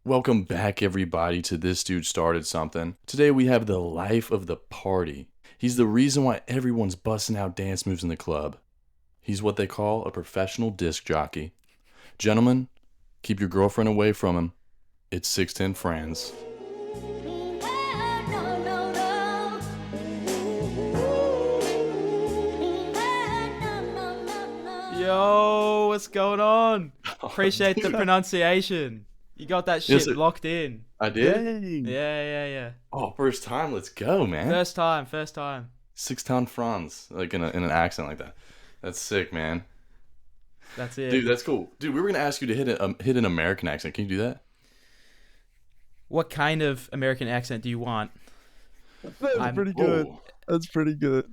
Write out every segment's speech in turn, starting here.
Welcome back, everybody, to This Dude Started Something. Today we have the life of the party. He's the reason why everyone's busting out dance moves in the club. He's what they call a professional disc jockey. Gentlemen, keep your girlfriend away from him. It's Sixten Franz. Yo, what's going on? Appreciate the pronunciation. You got that shit locked in. I did? Dang. Yeah. Oh, first time. Let's go, man. First time. Sixten Franz, like in an accent like that. That's sick, man. That's it. Dude, that's cool. Dude, we were going to ask you to hit an American accent. Can you do that? What kind of American accent do you want? That's pretty good. Whoa. That's pretty good.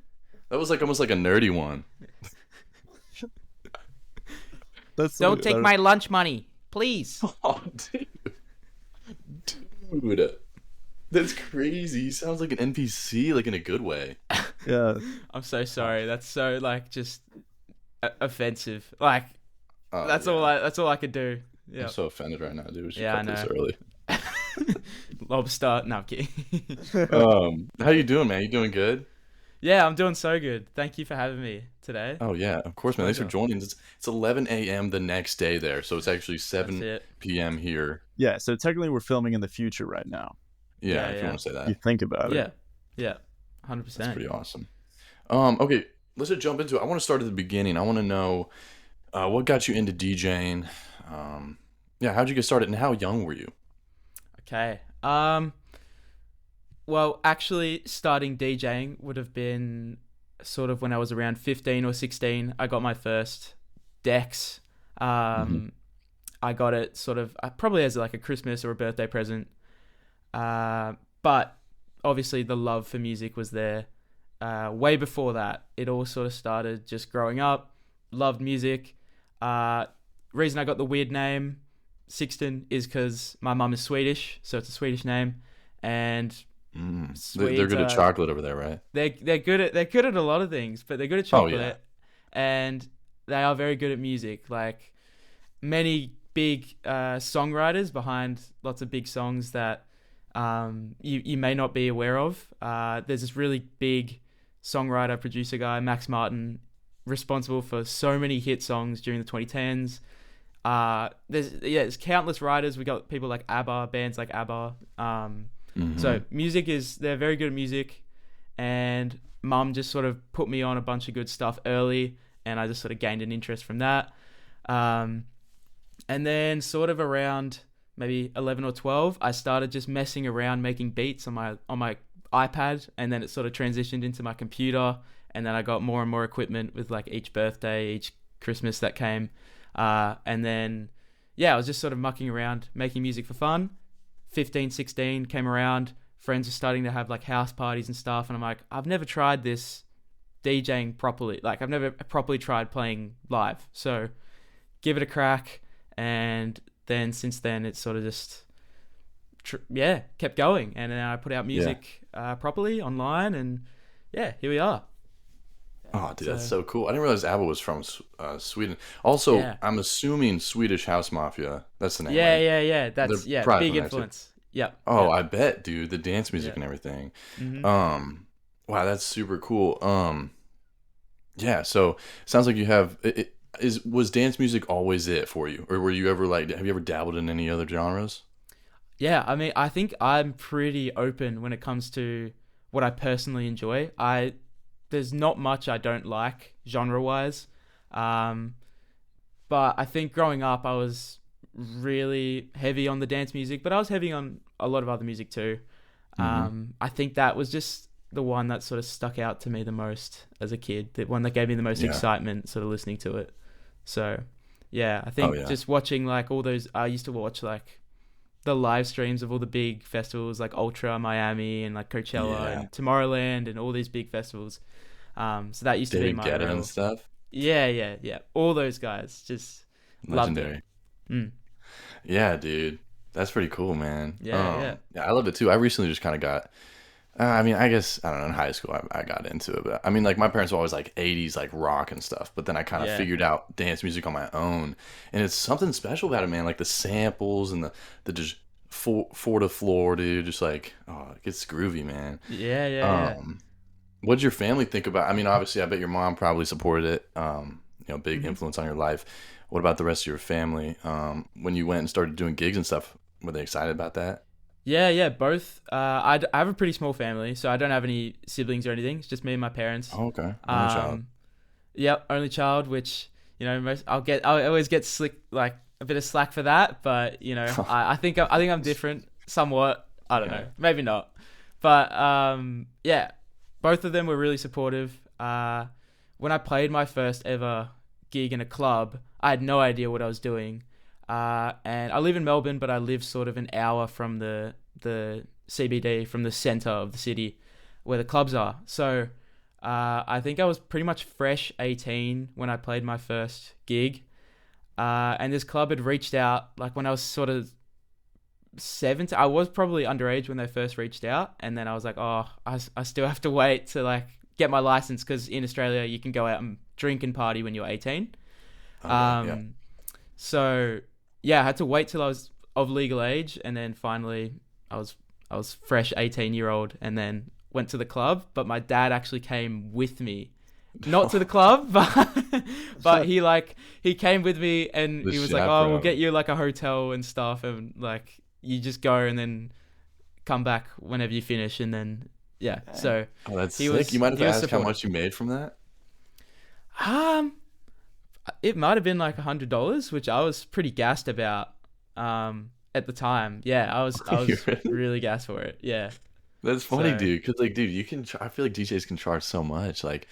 That was like almost like a nerdy one. Don't take my lunch money, please. Oh, dude, that's crazy. He sounds like an NPC, like in a good way. Yeah. I'm so sorry. That's so just offensive. Like that's all I could do. Yeah. I'm so offended right now, dude. We should Yeah, cut this early. Lobster. No, I'm kidding. How you doing, man? You doing good? Yeah, I'm doing so good. Thank you for having me today. Oh yeah, of course, man. Thanks for joining. It's 11 a.m. the next day there, so it's actually 7 p.m. here. Yeah, so technically we're filming in the future right now. Yeah, if you want to say that. You think about it. Yeah, 100%. That's pretty awesome. Okay, let's just jump into it. I want to start at the beginning. I want to know what got you into DJing. How'd you get started, and how young were you? Okay. Well, actually, starting DJing would have been sort of when I was around 15 or 16. I got my first decks. I got it sort of probably as like a Christmas or a birthday present. But obviously the love for music was there way before that. It all sort of started just growing up, loved music. Reason I got the weird name, Sixten, is because my mum is Swedish, so it's a Swedish name. And They're good at chocolate over there, right? They're good at a lot of things, but they're good at chocolate, and they are very good at music. Like many big songwriters behind lots of big songs that you may not be aware of. There's this really big songwriter producer guy, Max Martin, responsible for so many hit songs during the 2010s. There's countless writers. We got people like ABBA, bands like ABBA. So they're very good at music, and mum just sort of put me on a bunch of good stuff early, and I just sort of gained an interest from that. And then sort of around maybe 11 or 12, I started just messing around making beats on my iPad, and then it sort of transitioned into my computer, and then I got more and more equipment with like each birthday, each Christmas that came. And then, I was just sort of mucking around, making music for fun. 15, 16 came around, friends were starting to have like house parties and stuff, and I'm like, I've never tried this DJing properly. Like I've never properly tried playing live, so give it a crack. And then since then it's sort of just kept going, and then I put out music properly online, and here we are. Oh, dude, that's so cool. I didn't realize ABBA was from Sweden. Also, I'm assuming Swedish House Mafia. That's the name. Yeah. That's big influence. Yeah. Oh, I bet, dude. The dance music and everything. Wow, that's super cool. So sounds like you have. Was dance music always it for you, or were you ever have you ever dabbled in any other genres? Yeah, I mean, I think I'm pretty open when it comes to what I personally enjoy. There's not much I don't like genre-wise. But I think growing up, I was really heavy on the dance music, but I was heavy on a lot of other music too. I think that was just the one that sort of stuck out to me the most as a kid, the one that gave me the most excitement sort of listening to it. So, I think just watching like all those, I used to watch like the live streams of all the big festivals like Ultra Miami and like Coachella and Tomorrowland and all these big festivals. So that used to be my David Guetta and stuff. Yeah. All those guys, just legendary. Loved it. Yeah, dude, that's pretty cool, man. Yeah. I loved it too. I recently just kind of got. I guess I don't know. In high school, I got into it, but I mean, like my parents were always like '80s, like rock and stuff. But then I kind of figured out dance music on my own, and it's something special about it, man. Like the samples and the just four to floor, dude. Just like, oh, it gets groovy, man. Yeah. What'd your family think about? I mean, obviously, I bet your mom probably supported it. Big influence on your life. What about the rest of your family? When you went and started doing gigs and stuff, were they excited about that? Yeah, both. I have a pretty small family, so I don't have any siblings or anything. It's just me and my parents. Oh, okay. Only child. Yep, only child, which, I always get like a bit of slack for that, but I think I'm different somewhat. I don't know, maybe not, but yeah, both of them were really supportive. When I played my first ever gig in a club, I had no idea what I was doing. And I live in Melbourne, but I live sort of an hour from the CBD, from the center of the city where the clubs are. So I think I was pretty much fresh 18 when I played my first gig. And this club had reached out, like when I was sort of 17. I was probably underage when they first reached out. And then I was like, oh, I still have to wait to like get my license, because in Australia you can go out and drink and party when you're 18. So yeah, I had to wait till I was of legal age, and then finally I was fresh 18-year-old, and then went to the club. But my dad actually came with me, not to the club, but he came with me, and he was like, "Oh, we'll get you like a hotel and stuff, and like you just go and then come back whenever you finish." And then so that's sick. You might have asked how much you made from that. It might have been like $100, which I was pretty gassed about at the time. Yeah, I was really gassed for it. Yeah. That's funny, dude. Because like, dude, I feel like DJs can charge so much. Like,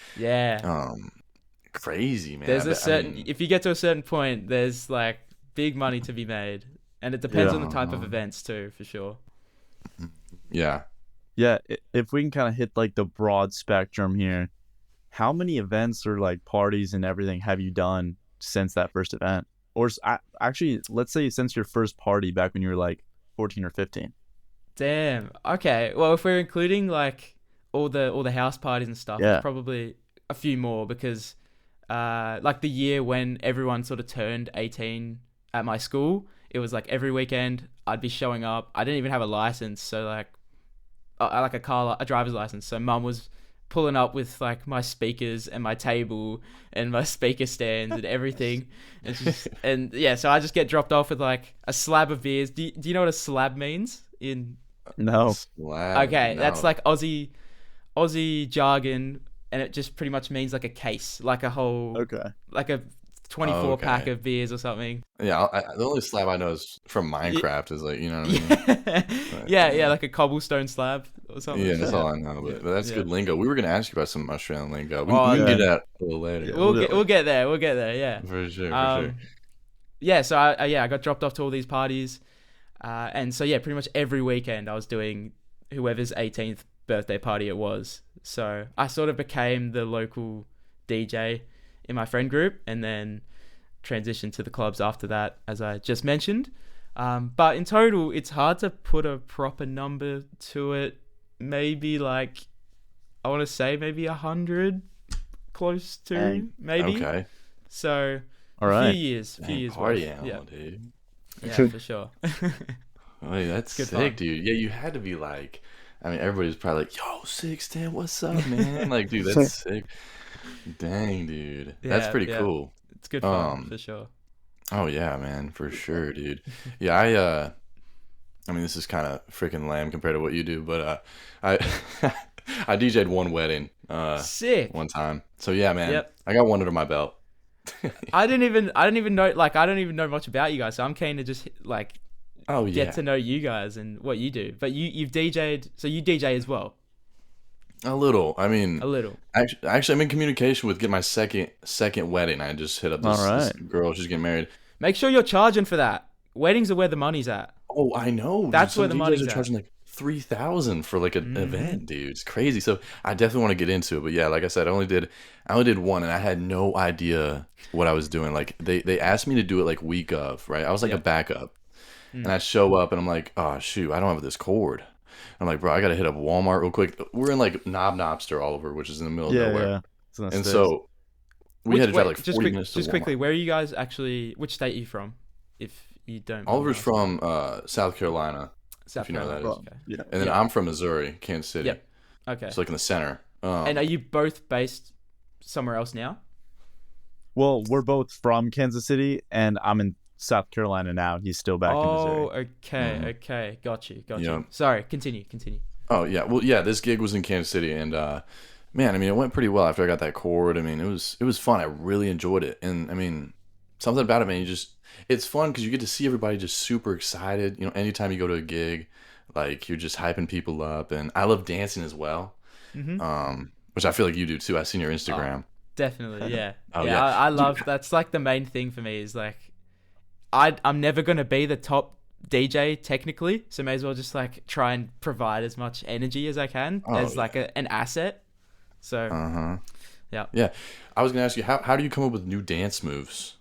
crazy, man. There's if you get to a certain point, there's like big money to be made, and it depends on the type of events too, for sure. Yeah. Yeah. If we can kind of hit like the broad spectrum here, how many events or like parties and everything have you done since that first event? Or actually, let's say since your first party back when you were like 14 or 15. Damn. Okay. Well, if we're including like all the house parties and stuff, it's probably a few more, because like the year when everyone sort of turned 18 at my school, it was like every weekend I'd be showing up. I didn't even have a license, so like a driver's license. So mum was pulling up with like my speakers and my table and my speaker stands and everything, and so I just get dropped off with like a slab of beers. Do you know what a slab means? No. Slab, okay, no. That's like Aussie jargon, and it just pretty much means like a case, like a whole like a 24 pack of beers or something. Yeah, the only slab I know is from Minecraft, is like, you know what I mean? Yeah, like a cobblestone slab or something. Yeah, that's all I know, but that's good lingo. We were going to ask you about some Australian lingo. We can get that a little later. We'll get there, yeah. For sure. Yeah, so I got dropped off to all these parties, and so pretty much every weekend I was doing whoever's 18th birthday party it was. So I sort of became the local DJ in my friend group, and then transitioned to the clubs after that, as I just mentioned. But in total, it's hard to put a proper number to it. Maybe like, I want to say maybe 100, close to, maybe. Okay. So all right. a few years party worth. animal, dude. Yeah, for sure. Wait, that's sick, fun. Dude. Yeah, you had to be like, I mean, everybody's probably like, yo, Sixten, what's up, man? Like, dude, that's sick. Dang, dude. That's pretty cool. It's good fun, for sure. Oh, yeah, man, for sure, dude. Yeah, I mean, this is kind of freaking lame compared to what you do, but I DJ'd one wedding sick one time. So, yeah, man, I got one under my belt. I didn't even know, like, I don't even know much about you guys, so I'm keen to just, like, get to know you guys and what you do. But you've DJ'd, so you DJ as well. A little. I mean, a little. Actually, I'm in communication with getting my second wedding. I just hit up this girl. She's getting married. Make sure you're charging for that. Weddings are where the money's at. Oh, I know. That's where the money's at. Charging like $3,000 for like an event, dude. It's crazy. So I definitely want to get into it. But yeah, like I said, I only did one, and I had no idea what I was doing. Like they asked me to do it like week of, right? I was like a backup, and I show up, and I'm like, oh shoot, I don't have this cord. I'm like, bro, I gotta hit up Walmart real quick. We're in like Knobster, Oliver, which is in the middle of nowhere. Yeah. And so we had to drive like 40 minutes to just Walmart. Quickly, where are you guys actually? Which state are you from? If You don't. Oliver's from South Carolina. South if you know where that is. Okay. Yeah. And then I'm from Missouri, Kansas City. Yep. Okay. So like in the center. And are you both based somewhere else now? Well, we're both from Kansas City, and I'm in South Carolina now. He's still back in Missouri. Oh, okay, okay. Got you. Yeah. Sorry, continue. Oh, yeah. Well, yeah, this gig was in Kansas City, and man, I mean, it went pretty well after I got that chord. I mean, it was fun. I really enjoyed it. And I mean, something about it, man, it's fun because you get to see everybody just super excited. You know, anytime you go to a gig, like you're just hyping people up. And I love dancing as well, which I feel like you do too. I've seen your Instagram. Oh, definitely, yeah. Oh, yeah, I love, that's like the main thing for me is like, I'm never going to be the top DJ technically, so may as well just like try and provide as much energy as I can as like an asset. So yeah. I was gonna ask you, how do you come up with new dance moves?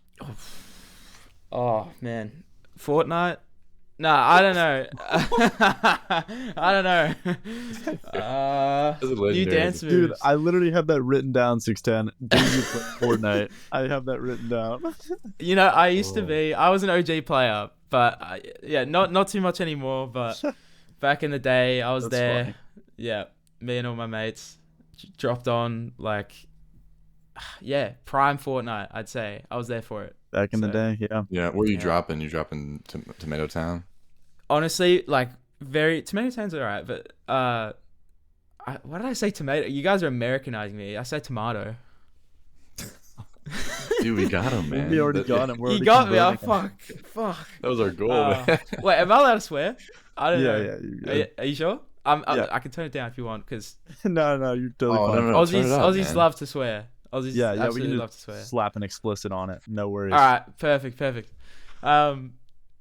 Oh man, Fortnite. No, I don't know. I don't know. New dance moves. Dude, I literally have that written down, Sixten. Do you play Fortnite? I have that written down. You know, I used to be. I was an OG player, but not too much anymore. But back in the day, I was That's there. funny. Yeah, me and all my mates dropped on like, prime Fortnite. I'd say I was there for it. Back in the day, yeah. Yeah, where are you dropping? You dropping Tomato Town? Honestly, like Tomato Town's alright, but why did I say tomato? You guys are Americanizing me. I said tomato. Dude, we got him, man. We already got him. You got me. Oh, fuck. That was our goal, man. Wait, am I allowed to swear? I don't know. Yeah, you're good. Are you sure? I can turn it down if you want, because No, you're totally fine. No, turn it up, Aussies man. love to swear. Aussies Yeah, we absolutely can love to swear. just slap an explicit on it. No worries. All right, perfect.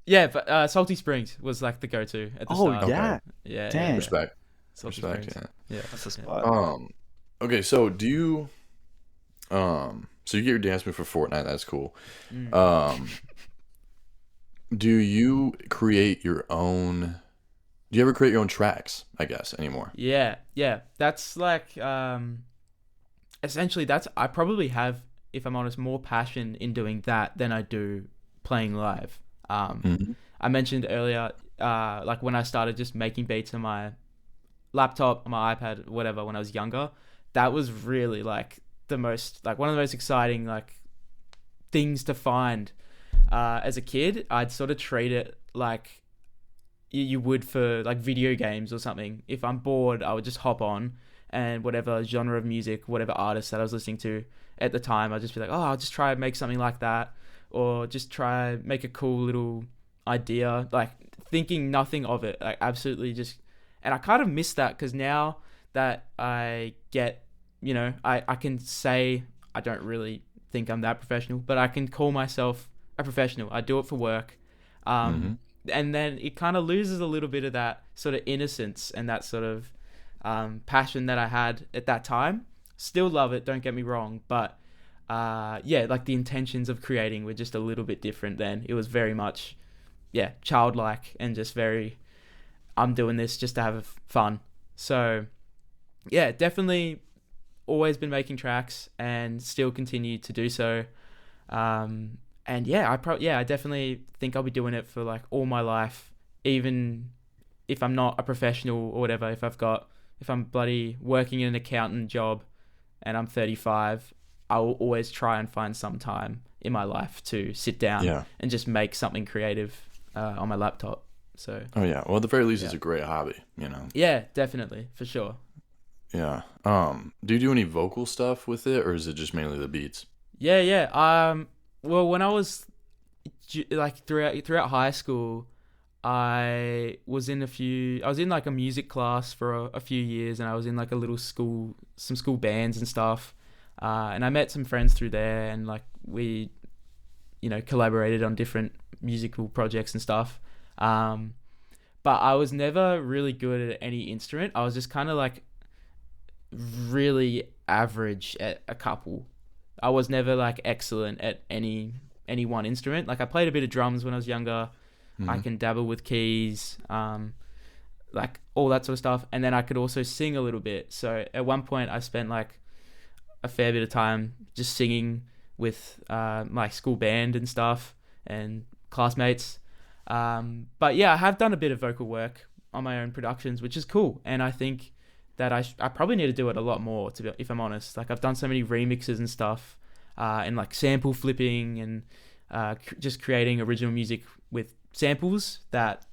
Yeah, but Salty Springs was like the go-to at the start. Oh, yeah. Yeah. Dang. Yeah. Respect. Salty Respect, Springs. yeah. Yeah. That's the spot. Okay, so do you so you get your dance move for Fortnite, that's cool. Do you create your own do you ever create your own tracks, I guess, anymore? Yeah. That's like essentially I probably have, if I'm honest, more passion in doing that than I do playing live. I mentioned earlier, like when I started just making beats on my laptop, on my iPad, whatever, when I was younger, that was really like one of the most exciting like things to find. As a kid, I'd sort of treat it like you would for like video games or something. If I'm bored, I would just hop on, and whatever genre of music, whatever artist that I was listening to at the time, I'd just be like, oh, I'll just try and make something like that, or just try and make a cool little idea, like thinking nothing of it, like absolutely just. And I kind of miss that, because now that I get, I can say I don't really think I'm that professional, but I can call myself a professional. I do it for work. And then it kind of loses a little bit of that sort of innocence and that sort of passion that I had at that time. Still love it, don't get me wrong, but like the intentions of creating were just a little bit different then. It was very much, childlike and just very, I'm doing this just to have fun. So, definitely always been making tracks and still continue to do so. And I definitely think I'll be doing it for like all my life, even if I'm not a professional or whatever. If I'm bloody working in an accountant job and I'm 35, I will always try and find some time in my life to sit down and just make something creative on my laptop. So. Oh yeah. Well, at the very least, it's a great hobby, Yeah, definitely, for sure. Yeah. Do you do any vocal stuff with it, or is it just mainly the beats? Yeah. Well, when I was like throughout high school, I was in like a music class for a few years, and I was in like some school bands and stuff. And I met some friends through there, and like we, collaborated on different musical projects and stuff. But I was never really good at any instrument. I was just kind of like really average at a couple. I was never like excellent at any one instrument. Like I played a bit of drums when I was younger. I can dabble with keys, like all that sort of stuff. And then I could also sing a little bit. So at one point I spent like a fair bit of time just singing with my school band and stuff and classmates. But yeah, I have done a bit of vocal work on my own productions, which is cool. And I think that I probably need to do it a lot more, if I'm honest. Like I've done so many remixes and stuff, and like sample flipping and just creating original music with samples that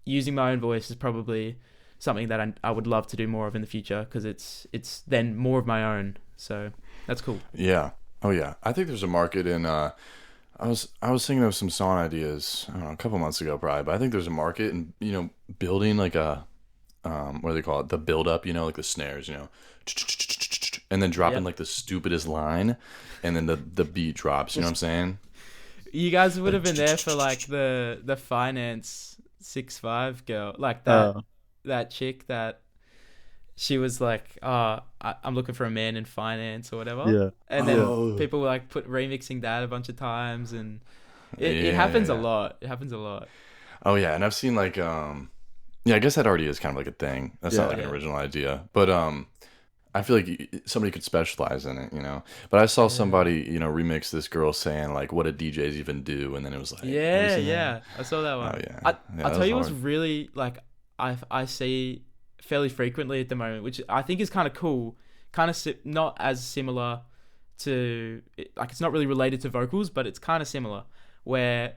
using my own voice is probably something that I would love to do more of in the future, because it's then more of my own. So that's cool. Yeah. Oh yeah. I think there's a market in I was thinking of some song ideas, I don't know, a couple months ago probably, but I think there's a market in, building like a what do they call it? The build up, like the snares, and then dropping like the stupidest line, and then the beat drops, you know what I'm saying? You guys would have been there for like the finance 6'5" girl, like that chick that she was like, I'm looking for a man in finance or whatever. Yeah. And then people were like remixing that a bunch of times, and it happens a lot. It happens a lot. Oh yeah, and I've seen like I guess that already is kind of like a thing. That's not like an original idea, but I feel like somebody could specialize in it, But I saw somebody, remix this girl saying like, "What do DJs even do?" And then it was like, I saw that one. Oh yeah. I'll tell you what's really like I see fairly frequently at the moment, which I think is kind of cool, kind of not as similar to, like, it's not really related to vocals, but it's kind of similar, where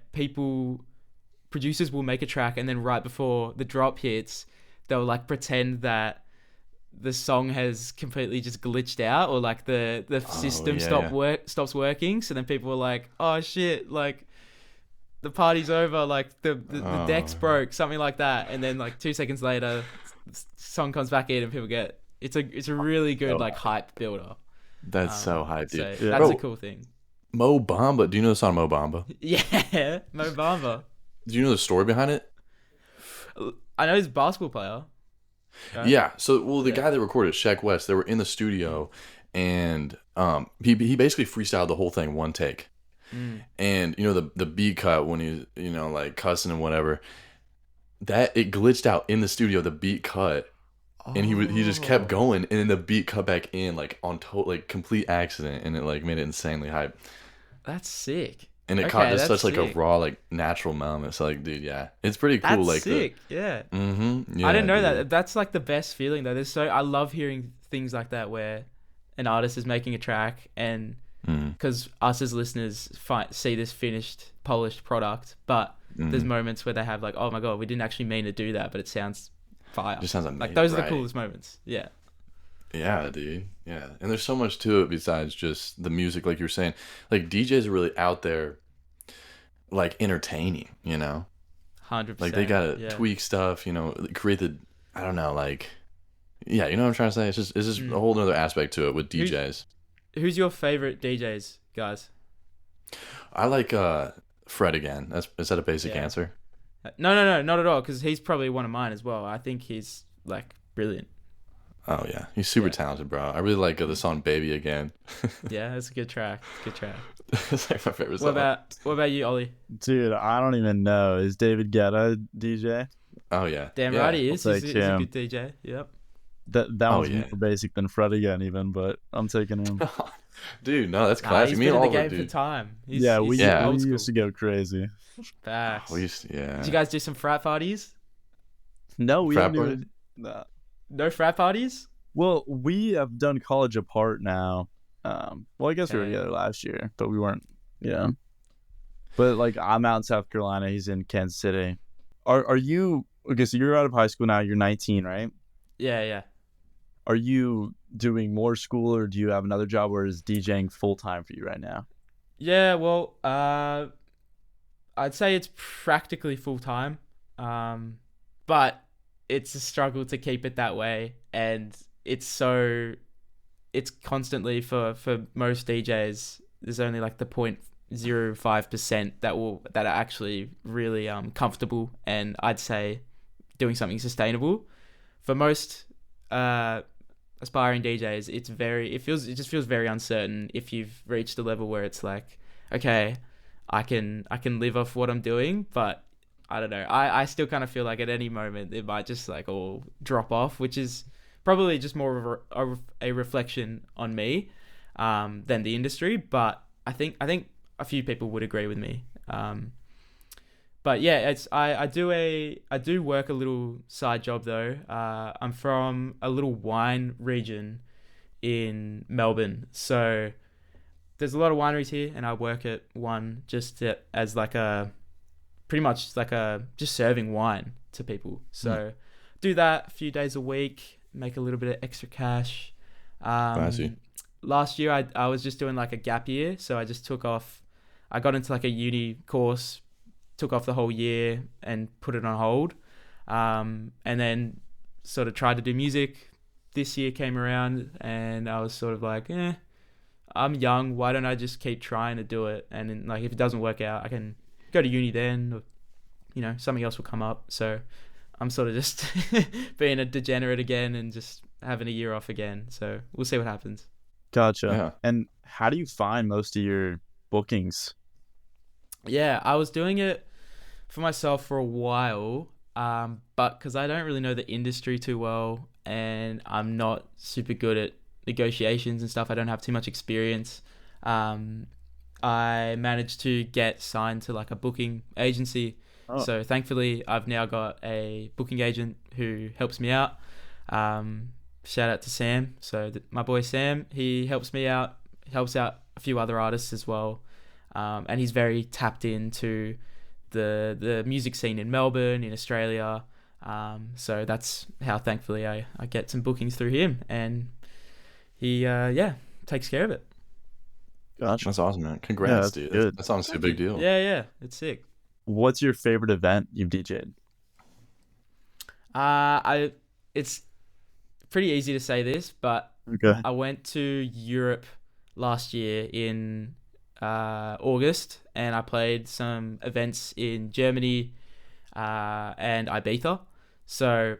producers will make a track and then right before the drop hits, they'll like pretend that the song has completely just glitched out, or like the system stops working. So then people are like, "Oh shit, like the party's over, like the deck's broke," something like that. And then like 2 seconds later, the song comes back in and people get it's a really good like hype builder. That's so hype, dude. So that's a cool thing. Mo Bamba, do you know the song Mo Bamba? Yeah, Mo Bamba. Do you know the story behind it? I know he's a basketball player. Right? Yeah. So, the guy that recorded Sheck West, they were in the studio, and he basically freestyled the whole thing one take. And the beat cut when he like cussing and whatever, that it glitched out in the studio. The beat cut, and he just kept going, and then the beat cut back in like on like complete accident, and it like made it insanely hype. That's sick. And it caught just such like a raw, like natural moment. So like, dude, it's pretty cool. That's like sick. Yeah. Yeah, I didn't know that. That's like the best feeling though. I love hearing things like that where an artist is making a track, and because us as listeners see this finished, polished product, but there's moments where they have like, oh my god, we didn't actually mean to do that, but it sounds fire. It just sounds amazing. Like those are the coolest moments. Yeah. Yeah, dude. Yeah. And there's so much to it besides just the music, like you were saying. Like, DJs are really out there, like, entertaining, 100%. Like, they gotta tweak stuff, create I don't know, like, yeah, you know what I'm trying to say? It's just a whole other aspect to it with DJs. Who's your favorite DJs, guys? I like Fred again. Is that a basic answer? No, not at all, because he's probably one of mine as well. I think he's, like, brilliant. Oh yeah, he's super talented, bro. I really like the song "Baby Again." Yeah, it's a good track. It's like my favorite song. What about you, Ollie? Dude, I don't even know. Is David Guetta a DJ? Oh yeah, damn right he is. He's a good DJ. Yep. That was more basic than Fred again, even, but I'm taking him. Dude, no, that's classic. He's Me been and in the Oliver, game dude. for time. We used to go crazy. Facts. Yeah. Did you guys do some frat parties? No, we frat didn't even. No frat parties? Well, we have done college apart now. Well, I guess we were together last year, but we weren't. Yeah. But like, I'm out in South Carolina. He's in Kansas City. Are you okay? So you're out of high school now. You're 19, right? Yeah. Are you doing more school, or do you have another job, or is DJing full time for you right now? Yeah. Well, I'd say it's practically full time, but it's a struggle to keep it that way, and it's constantly for most DJs. There's only like the 0.05% that are actually really comfortable, and I'd say doing something sustainable. For most aspiring DJs, it just feels very uncertain if you've reached a level where it's like, okay, I can live off what I'm doing, but I don't know. I still kind of feel like at any moment it might just like all drop off, which is probably just more of a reflection on me than the industry. But I think a few people would agree with me. But yeah, I do work a little side job though. I'm from a little wine region in Melbourne, so there's a lot of wineries here, and I work at one as like a pretty much like a just serving wine to people. So do that a few days a week, make a little bit of extra cash. Last year I was just doing like a gap year, so I just took off. I got into like a uni course, took off the whole year and put it on hold, and then sort of tried to do music. This year came around and I was sort of like, I'm young, why don't I just keep trying to do it, and then, like, if it doesn't work out I can go to uni then, or something else will come up. So I'm sort of just being a degenerate again and just having a year off again, so we'll see what happens. Gotcha. Yeah. And how do you find most of your bookings? Yeah, I was doing it for myself for a while, but because I don't really know the industry too well and I'm not super good at negotiations and stuff, I don't have too much experience. I managed to get signed to like a booking agency. So thankfully I've now got a booking agent who helps me out. Shout out to Sam. So my boy Sam, he helps me out, helps out a few other artists as well. And he's very tapped into the music scene in Melbourne, in Australia. So that's how thankfully I get some bookings through him, and he takes care of it. Gotcha. That's awesome, man. Congrats, dude. Good. That's honestly a big deal. Yeah, it's sick. What's your favorite event you've DJ'd? It's pretty easy to say this, but Okay. I went to Europe last year in August, and I played some events in Germany and Ibiza. So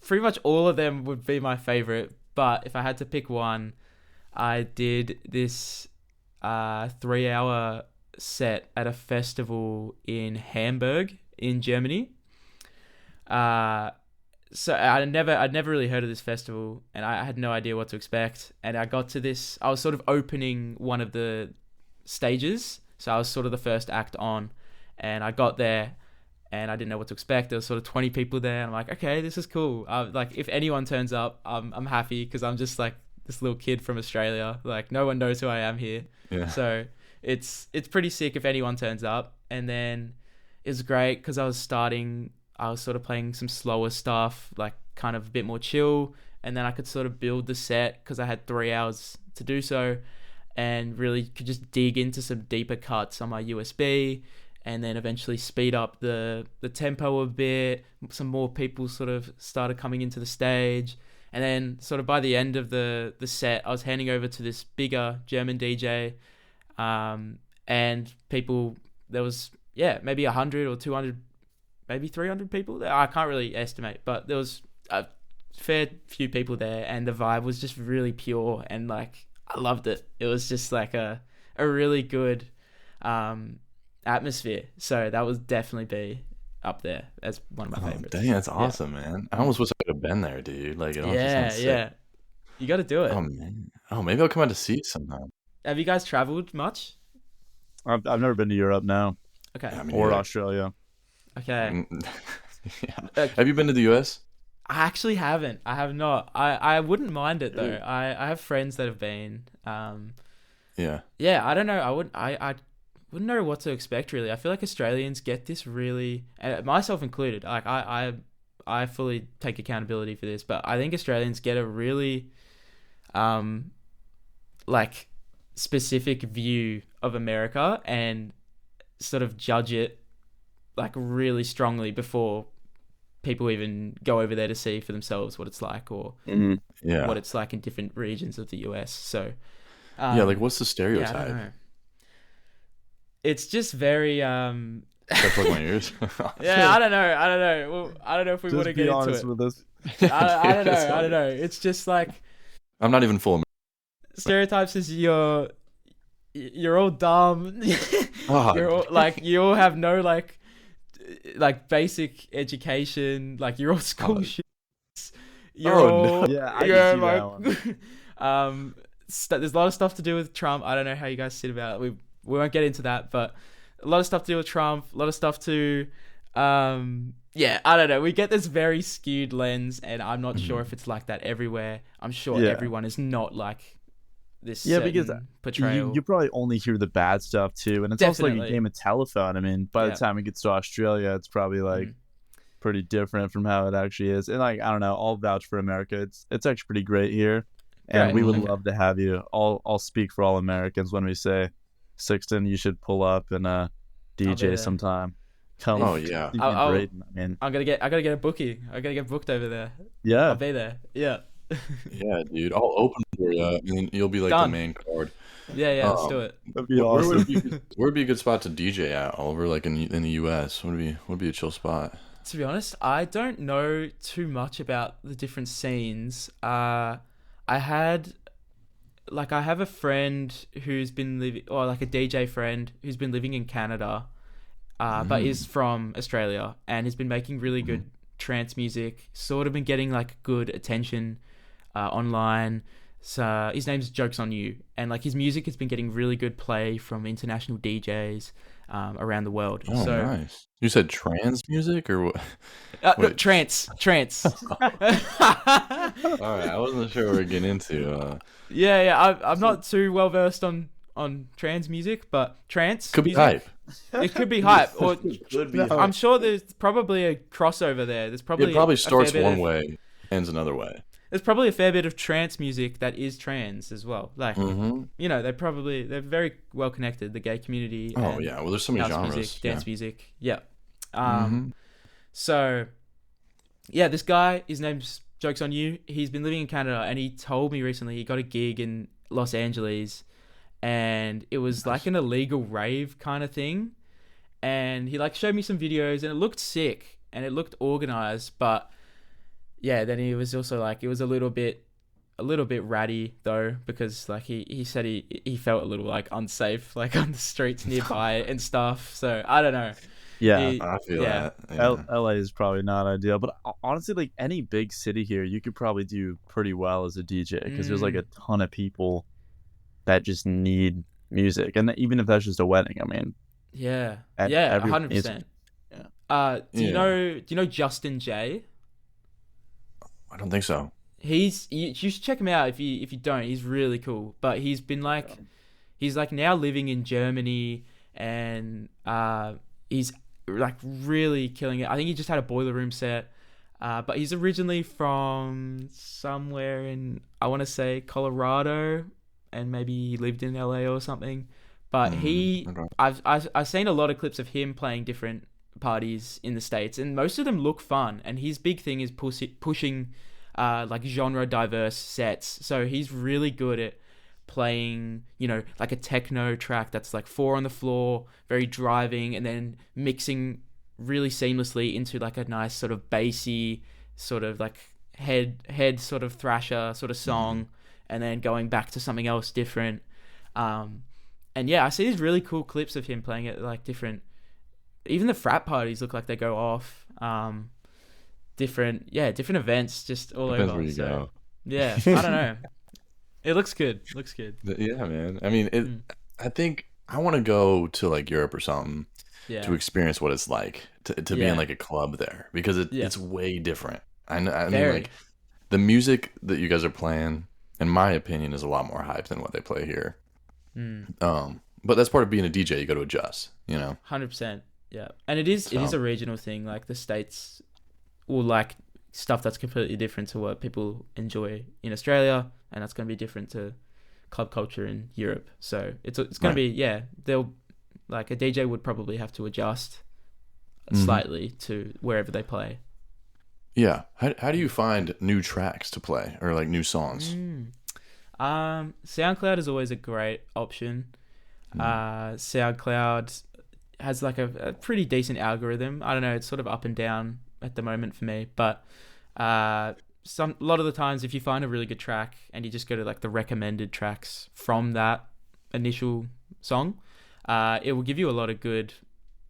pretty much all of them would be my favorite, but if I had to pick one, I did this 3-hour set at a festival in Hamburg in Germany. So I'd never really heard of this festival, and I had no idea what to expect. And I got to this, I was sort of opening one of the stages, so I was sort of the first act on, and I got there and I didn't know what to expect. There was sort of 20 people there, and I'm like, okay, this is cool. Like, if anyone turns up, I'm happy, because I'm just like this little kid from Australia. Like, no one knows who I am here. Yeah. So it's pretty sick if anyone turns up. And then it was great because I was sort of playing some slower stuff, like kind of a bit more chill, and then I could sort of build the set because I had 3 hours to do so, and really could just dig into some deeper cuts on my USB, and then eventually speed up the tempo a bit. Some more people sort of started coming into the stage, and then sort of by the end of the set, I was handing over to this bigger German DJ, and people, there was maybe 100 or 200, maybe 300 people there. I can't really estimate, but there was a fair few people there, and the vibe was just really pure, and like I loved it. It was just like a really good atmosphere. So that would definitely be up there as one of my favorites. Dang, that's awesome, man. I almost wish I could have been there, dude. Like, it just sounds sick. You got to do it. Oh man. Oh, maybe I'll come out to see it sometime. Have you guys traveled much? I've never been to Europe, no. Okay. Or Australia. Okay. Yeah. Have you been to the US? I actually haven't. I have not. I wouldn't mind it though. I have friends that have been. Yeah. I don't know. I wouldn't know what to expect really. I feel like Australians get this really, and myself included. Like I fully take accountability for this, but I think Australians get a really, like specific view of America and sort of judge it like really strongly before people even go over there to see for themselves what it's like, or what it's like in different regions of the US. So like what's the stereotype? I don't know. It's just very Should I plug my ears? I don't know. Well, I don't know if we want to get into it. With this. I don't know. It's just like, I'm not even full. Stereotypes is you're all dumb. You're all, like, you all have no like basic education. Like, you're all school shit. You're all, yeah, I can see like, that one. There's a lot of stuff to do with Trump. I don't know how you guys sit about it. We won't get into that, but a lot of stuff to do with Trump, a lot of stuff to, I don't know. We get this very skewed lens, and I'm not sure if it's like that everywhere. I'm sure everyone is not like this. Yeah, because portrayal. You probably only hear the bad stuff too, and it's also like a game of telephone. I mean, by the time it gets to Australia, it's probably like pretty different from how it actually is. And like, I don't know, I'll vouch for America. It's actually pretty great here, and we would love to have you. I'll speak for all Americans when we say, Sixten, you should pull up and DJ sometime. Come. Oh yeah. Brayden, I mean, I gotta get a bookie. I gotta get booked over there. Yeah. I'll be there. Yeah. Yeah, dude. I'll open for you, and you'll be like the main card. Yeah. Let's do it. That'd be awesome. Where would be a good spot to DJ at? Over like in the US? Would be a chill spot? To be honest, I don't know too much about the different scenes. I have a friend who's been living, or like a DJ friend who's been living in Canada, but is from Australia, and has been making really good trance music. Sort of been getting like good attention online. So his name's Jokes on You, and like his music has been getting really good play from international DJs around the world. Oh, so, nice. You said trans music or what? No, trance. All right, I wasn't sure what we're getting into. I'm not too well versed on trans music, but trance could be music, hype. It could be hype, or could be hype. I'm sure there's probably a crossover there. There's probably it probably starts one way, ends another way. There's probably a fair bit of trance music that is trans as well. Like, they're very well connected, the gay community. Oh, yeah. Well, there's so many genres. Music, dance music. Yeah. So, yeah, this guy, his name's Jokes on You. He's been living in Canada, and he told me recently he got a gig in Los Angeles, and it was like an illegal rave kind of thing. And he like showed me some videos, and it looked sick, and it looked organized, but... yeah, then he was also like, it was a little bit ratty though, because like he said he felt a little like unsafe like on the streets nearby and stuff. So I don't know. Yeah, I feel that. Yeah. LA is probably not ideal, but honestly, like any big city here, you could probably do pretty well as a DJ because there's like a ton of people that just need music, and even if that's just a wedding, I mean, 100%. Yeah. Do you know Justin J? I don't think so. You should check him out if you don't. He's really cool. But he's been like, he's like now living in Germany, and he's like really killing it. I think he just had a Boiler Room set. But he's originally from somewhere in, I want to say Colorado, and maybe he lived in LA or something. But I've seen a lot of clips of him playing different parties in the States, and most of them look fun, and his big thing is pushing like genre diverse sets. So he's really good at playing, like a techno track that's like 4 on the floor, very driving, and then mixing really seamlessly into like a nice sort of bassy sort of like head sort of thrasher sort of song, and then going back to something else different. And yeah, I see these really cool clips of him playing at like different, even the frat parties look like they go off. Different events just all Depends over. Where you go. Yeah, I don't know. It looks good. Yeah, man. I mean, I think I want to go to like Europe or something to experience what it's like to be in like a club there, because it's way different. I mean, like the music that you guys are playing, in my opinion, is a lot more hype than what they play here. But that's part of being a DJ. You got to adjust, 100%. Yeah, and it is a regional thing. Like the States will like stuff that's completely different to what people enjoy in Australia, and that's going to be different to club culture in Europe. So it's going to be they'll like a DJ would probably have to adjust slightly to wherever they play. Yeah. How do you find new tracks to play or like new songs? SoundCloud is always a great option. SoundCloud has like a pretty decent algorithm. I don't know, it's sort of up and down at the moment for me, but a lot of the times if you find a really good track and you just go to like the recommended tracks from that initial song, it will give you a lot of good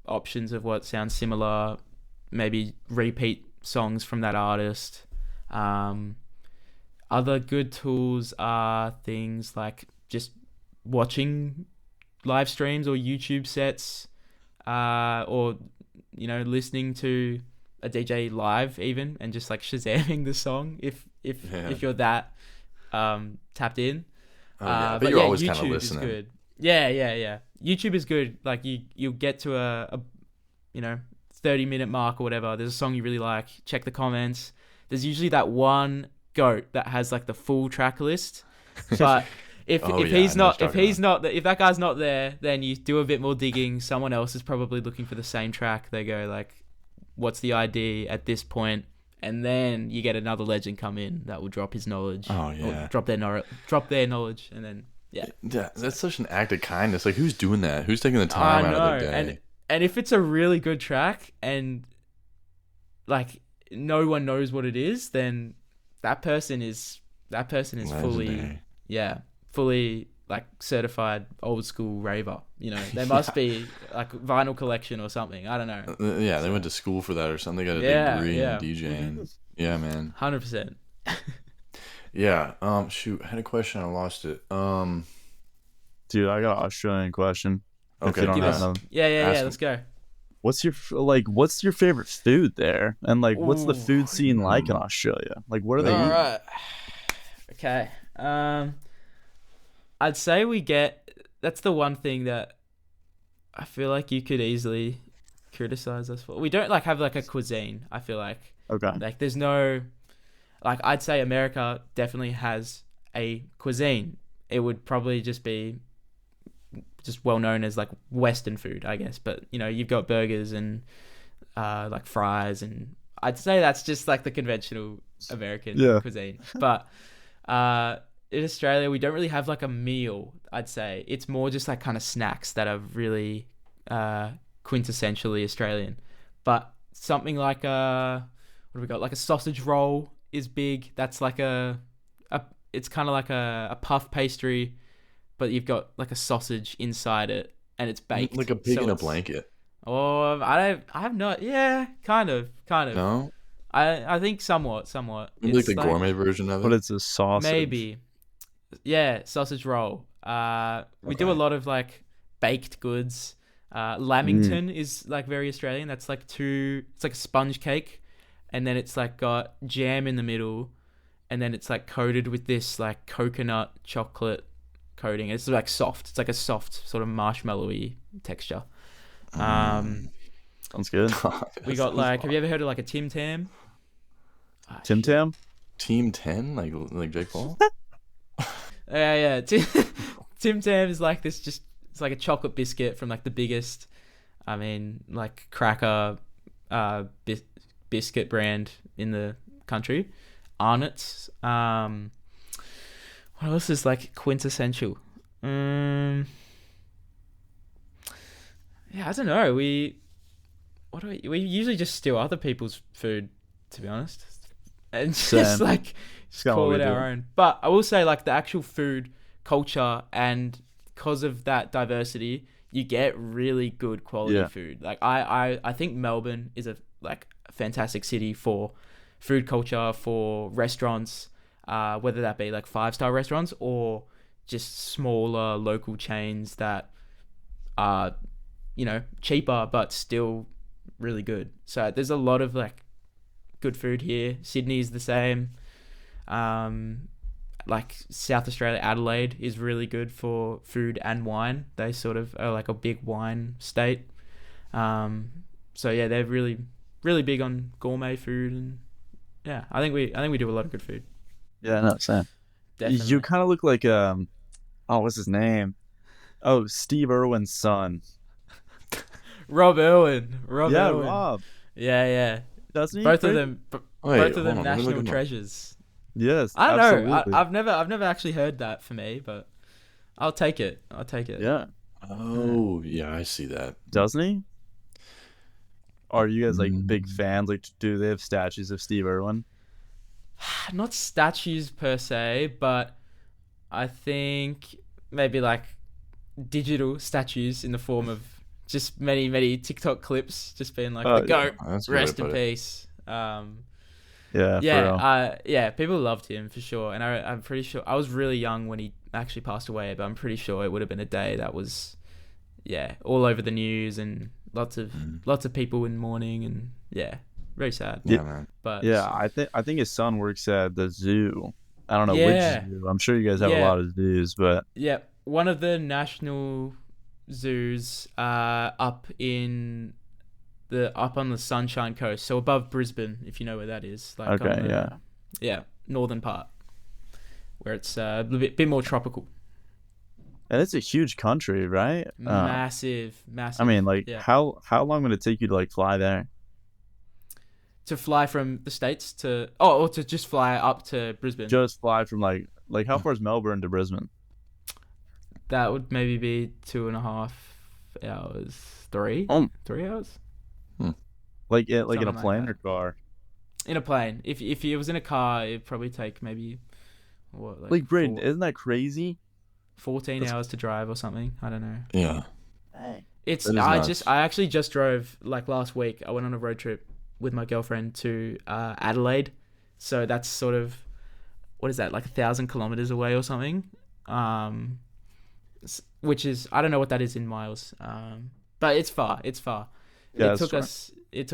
options of what sounds similar, maybe repeat songs from that artist. Other good tools are things like just watching live streams or YouTube sets or listening to a DJ live even, and just like Shazamming the song if you're that tapped in. But you're always kind of YouTube listening. is good. Yeah. YouTube is good. Like you'll get to a 30-minute mark or whatever. There's a song you really like. Check the comments. There's usually that one goat that has like the full track list. But if that guy's not there, then you do a bit more digging. Someone else is probably looking for the same track. They go like, what's the ID at this point? And then you get another legend come in that will drop his knowledge. Oh yeah. Or drop their knowledge, and then yeah. That's such an act of kindness. Like, who's doing that? Who's taking the time out of their day? And if it's a really good track and like no one knows what it is, then that person is Legendary. fully like certified old school raver. They must be like vinyl collection or something. I don't know. Yeah, they went to school for that or something. They got a degree in DJing. Yeah, man. 100%. Yeah. Shoot, I had a question. I lost it. Dude, I got an Australian question. Okay, Yeah. Let's go. What's your favorite food there, and like what's the food scene like in Australia? Like, what are they eating? All right. Okay. I'd say that's the one thing that I feel like you could easily criticize us for. We don't like have like a cuisine. I feel like like there's no, like, I'd say America definitely has a cuisine. It would probably just be well known as like Western food, I guess. But you've got burgers and like fries, and I'd say that's just like the conventional American cuisine. But in Australia, we don't really have like a meal. I'd say it's more just like kind of snacks that are really quintessentially Australian. But something like what do we got? Like a sausage roll is big. That's like it's kind of like a puff pastry, but you've got like a sausage inside it, and it's baked. Like a pig in a blanket. Oh, I have not. Yeah, kind of. No? I think somewhat. Maybe like the gourmet version of it? But it's a sausage. Maybe. Yeah, sausage roll. We do a lot of like baked goods. Lamington is like very Australian. That's like it's like a sponge cake, and then it's like got jam in the middle, and then it's like coated with this like coconut chocolate coating. It's like soft. It's like a soft sort of marshmallowy texture. Sounds good. We got like, have you ever heard of like a Tim Tam? Tim Tam? Team 10? Like Jake Paul? Yeah. Tim Tam is like this, it's like a chocolate biscuit from like the biggest, like cracker biscuit brand in the country. Arnott's. What else is like quintessential? Yeah, I don't know. We usually just steal other people's food, to be honest, and just call it our own. But I will say, like, the actual food culture, and because of that diversity, you get really good quality food. Like I think Melbourne is a fantastic city for food culture, for restaurants, whether that be like 5-star restaurants or just smaller local chains that are, cheaper but still really good. So there's a lot of like good food here. Sydney's the same. Like South Australia, Adelaide is really good for food and wine. They sort of are like a big wine state. So yeah, they're really, really big on gourmet food, and yeah, I think we do a lot of good food. Yeah, no, Sam. Definitely. You kind of look like what's his name? Oh, Steve Irwin's son. Rob Irwin. Irwin. Rob. Yeah. Doesn't he? Both of them national treasures. Yes, I don't know. absolutely. I've never actually heard that for me, but I'll take it. Yeah. Oh, yeah, I see that. Doesn't he? Are you guys like big fans? Like, do they have statues of Steve Irwin? Not statues per se, but I think maybe like digital statues in the form of just many, many TikTok clips, just being like the GOAT, rest in peace. People loved him for sure, and I'm pretty sure I was really young when he actually passed away, but I'm pretty sure it would have been a day that was all over the news, and lots of people in mourning, and very sad. Yeah, man. But Yeah, I think his son works at the zoo. I don't know Yeah. which zoo. I'm sure you guys have a lot of zoos, but yeah, one of the national zoos up on the Sunshine Coast, so above Brisbane, if you know where that is. Like okay, northern part, where it's a bit more tropical. and it's a huge country, right? Massive. I mean, like, how long would it take you to like fly there? To fly from the States or to just fly up to Brisbane? Just fly from like how far is Melbourne to Brisbane? That would maybe be 2.5 hours, 3 hours. Like in a Something plane like or car? In a plane. If it was in a car, it'd probably take maybe Like Brayden, isn't that crazy? 14 hours to drive or something. I don't know. Yeah. It's nuts. I actually just drove like last week. I went on a road trip with my girlfriend to Adelaide. So that's sort of, what is that, like 1,000 kilometers away or something? Which is, I don't know what that is in miles. But it's far. Yeah, It took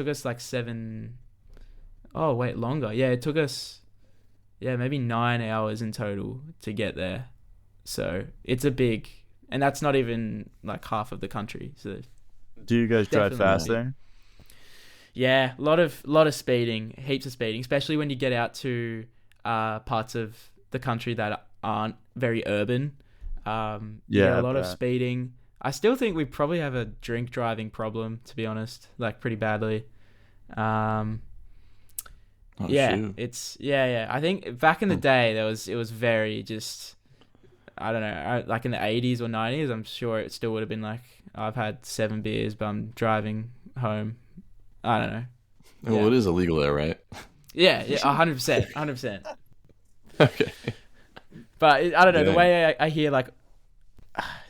us like longer. Yeah, it took us maybe 9 hours in total to get there. So it's and that's not even like half of the country. So do you guys drive Definitely. fast there? yeah, a lot of speeding, heaps of speeding, especially when you get out to parts of the country that aren't very urban. A lot of speeding. I still think we probably have a drink driving problem, to be honest, like pretty badly. Oh, shoot. It's I think back in the day it was very just, I don't know, like in the 80s or 90s, I'm sure it still would have been like, I've had 7 beers but I'm driving home. I don't know. Well, it is illegal there, right? Yeah, 100%. Okay. But I don't know, the Yeah. way I hear like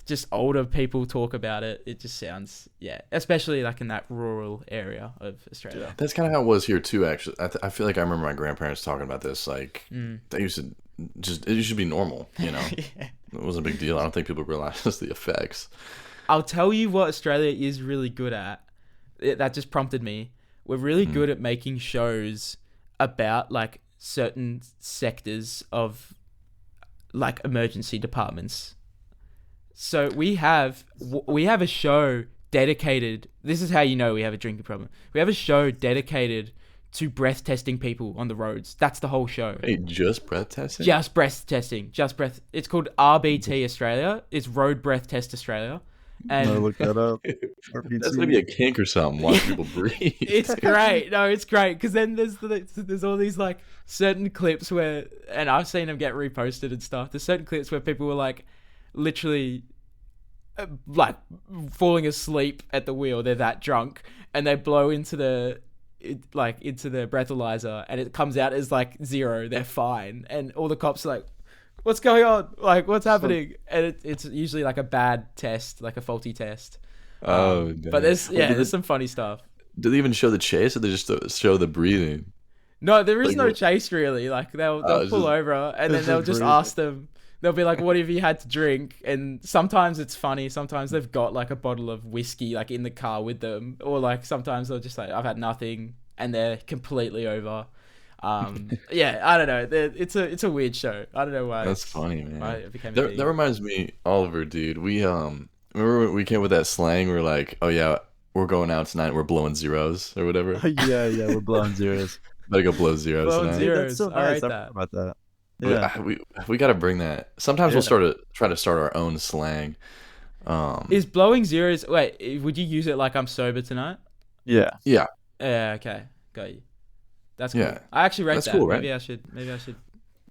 just older people talk about it, it just sounds, especially like in that rural area of Australia. That's kind of how it was here too, actually. I feel like I remember my grandparents talking about this. Like, they used to it used to be normal, you know? Yeah. It wasn't a big deal. I don't think people realize the effects. I'll tell you what Australia is really good at. That just prompted me. We're really good at making shows about like certain sectors of like emergency departments. So we have a show dedicated. This is how you know we have a drinking problem. We have a show dedicated to breath testing people on the roads. That's the whole show. Hey, just breath testing? Just breath testing. Just breath. It's called RBT Australia. It's Road Breath Test Australia. And No, look that up. That's gonna be a kink or something. Watch people breathe. it's great. No, it's great because then there's all these like certain clips where, and I've seen them get reposted and stuff. There's certain clips where people were like, literally, like falling asleep at the wheel. They're that drunk, and they blow into the breathalyzer, and it comes out as like 0. They're fine, and all the cops are like, what's going on? Like, what's happening? And it's usually like a bad test, like a faulty test. Oh, but there's some funny stuff. Do they even show the chase, or they just show the breathing? No, there is Like, no chase really. Like they'll pull over, and then they'll just ask them. They'll be like, "What have you had to drink?" And sometimes it's funny. Sometimes they've got like a bottle of whiskey like in the car with them, or like sometimes they'll just like, "I've had nothing," and they're completely over. I don't know. It's a weird show. I don't know why. That's funny, man. Why it became a That thing. reminds me, Oliver, dude. We remember when we came with that slang. We're like, oh yeah, we're going out tonight. We're blowing zeros or whatever. yeah, we're blowing zeros. Better go blow zeros Blowing tonight. zeros. That's so I nice. rate I that. forgot about that. Yeah. We got to bring that. Sometimes we'll try to start our own slang. Is blowing zeros? Wait, would you use it like I'm sober tonight? Yeah. Yeah. Yeah. Okay. Got you. That's cool. Yeah. I actually rate That's that. cool, right? Maybe I should.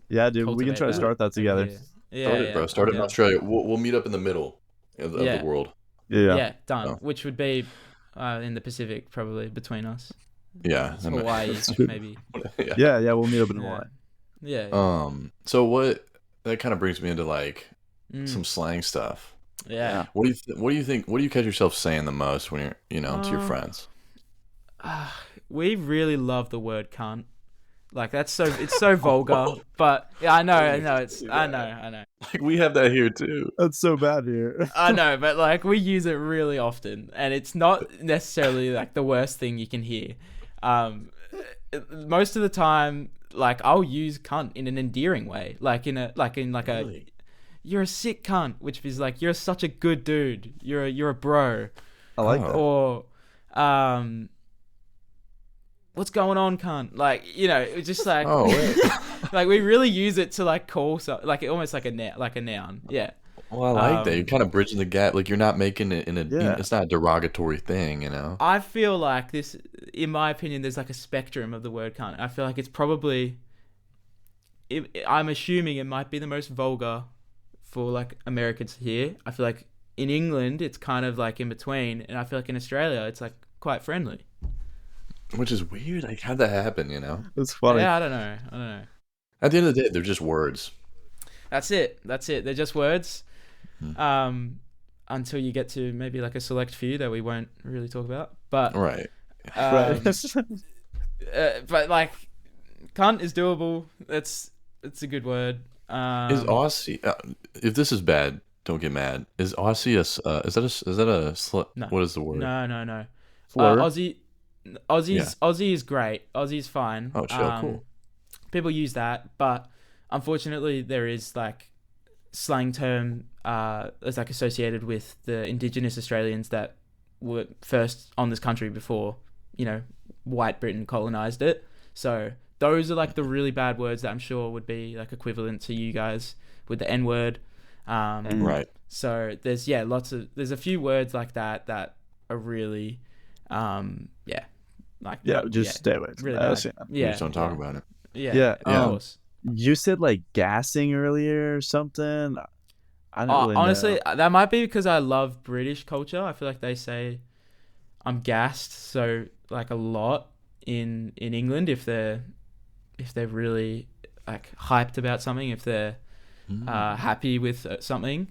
Yeah, dude. We can cultivate try to that. start that together. Yeah. Start it, bro. Start it in Australia. We'll meet up in the middle of the world. Yeah. Done. Oh. Which would be in the Pacific, probably between us. Yeah. Hawaii, maybe. Yeah. We'll meet up in Hawaii. Yeah. So that kind of brings me into like some slang stuff. Yeah. What do you think? What do you catch yourself saying the most when you're, to your friends? We really love the word cunt. Like it's so vulgar. But yeah, I know. I know. Like we have that here too. That's so bad here. I know, but like we use it really often, and it's not necessarily like the worst thing you can hear. Most of the time, like I'll use cunt in an endearing way, like in a Really? you're a sick cunt, which is like you're such a good dude. You're a bro. I like that. Or what's going on, cunt? Like, you know, it's just like like we really use it to like call like almost like a noun. Yeah. Well, I like that. You're kind of bridging the gap. Like you're not making it in a. It's not a derogatory thing, you know. I feel like this, in my opinion, there's like a spectrum of the word cunt. I feel like it's probably. I'm assuming it might be the most vulgar for like Americans here. I feel like in England it's kind of like in between, and I feel like in Australia it's like quite friendly. Which is weird. Like how'd that happen? You know. It's funny. Yeah, I don't know. At the end of the day, they're just words. That's it. They're just words. Until you get to maybe like a select few that we won't really talk about. But right. But like, cunt is doable. It's a good word. Is Aussie? If this is bad, don't get mad. Is Aussie No. What is the word? No. Slur? Aussie is great. Aussie's fine. Oh, chill, cool. People use that, but unfortunately, there is like slang term is like associated with the Indigenous Australians that were first on this country before, you know, white Britain colonized it. So those are like the really bad words that I'm sure would be like equivalent to you guys with the N word. Right. So there's there's a few words like that are really, just stay away from really that. bad. Yeah. Just don't talk about it. Yeah. Of course. You said like gassing earlier or something. I don't really honestly, know. that might be because I love British culture. I feel like they say I'm gassed so like a lot in England if they're really like hyped about something, if they're happy with something.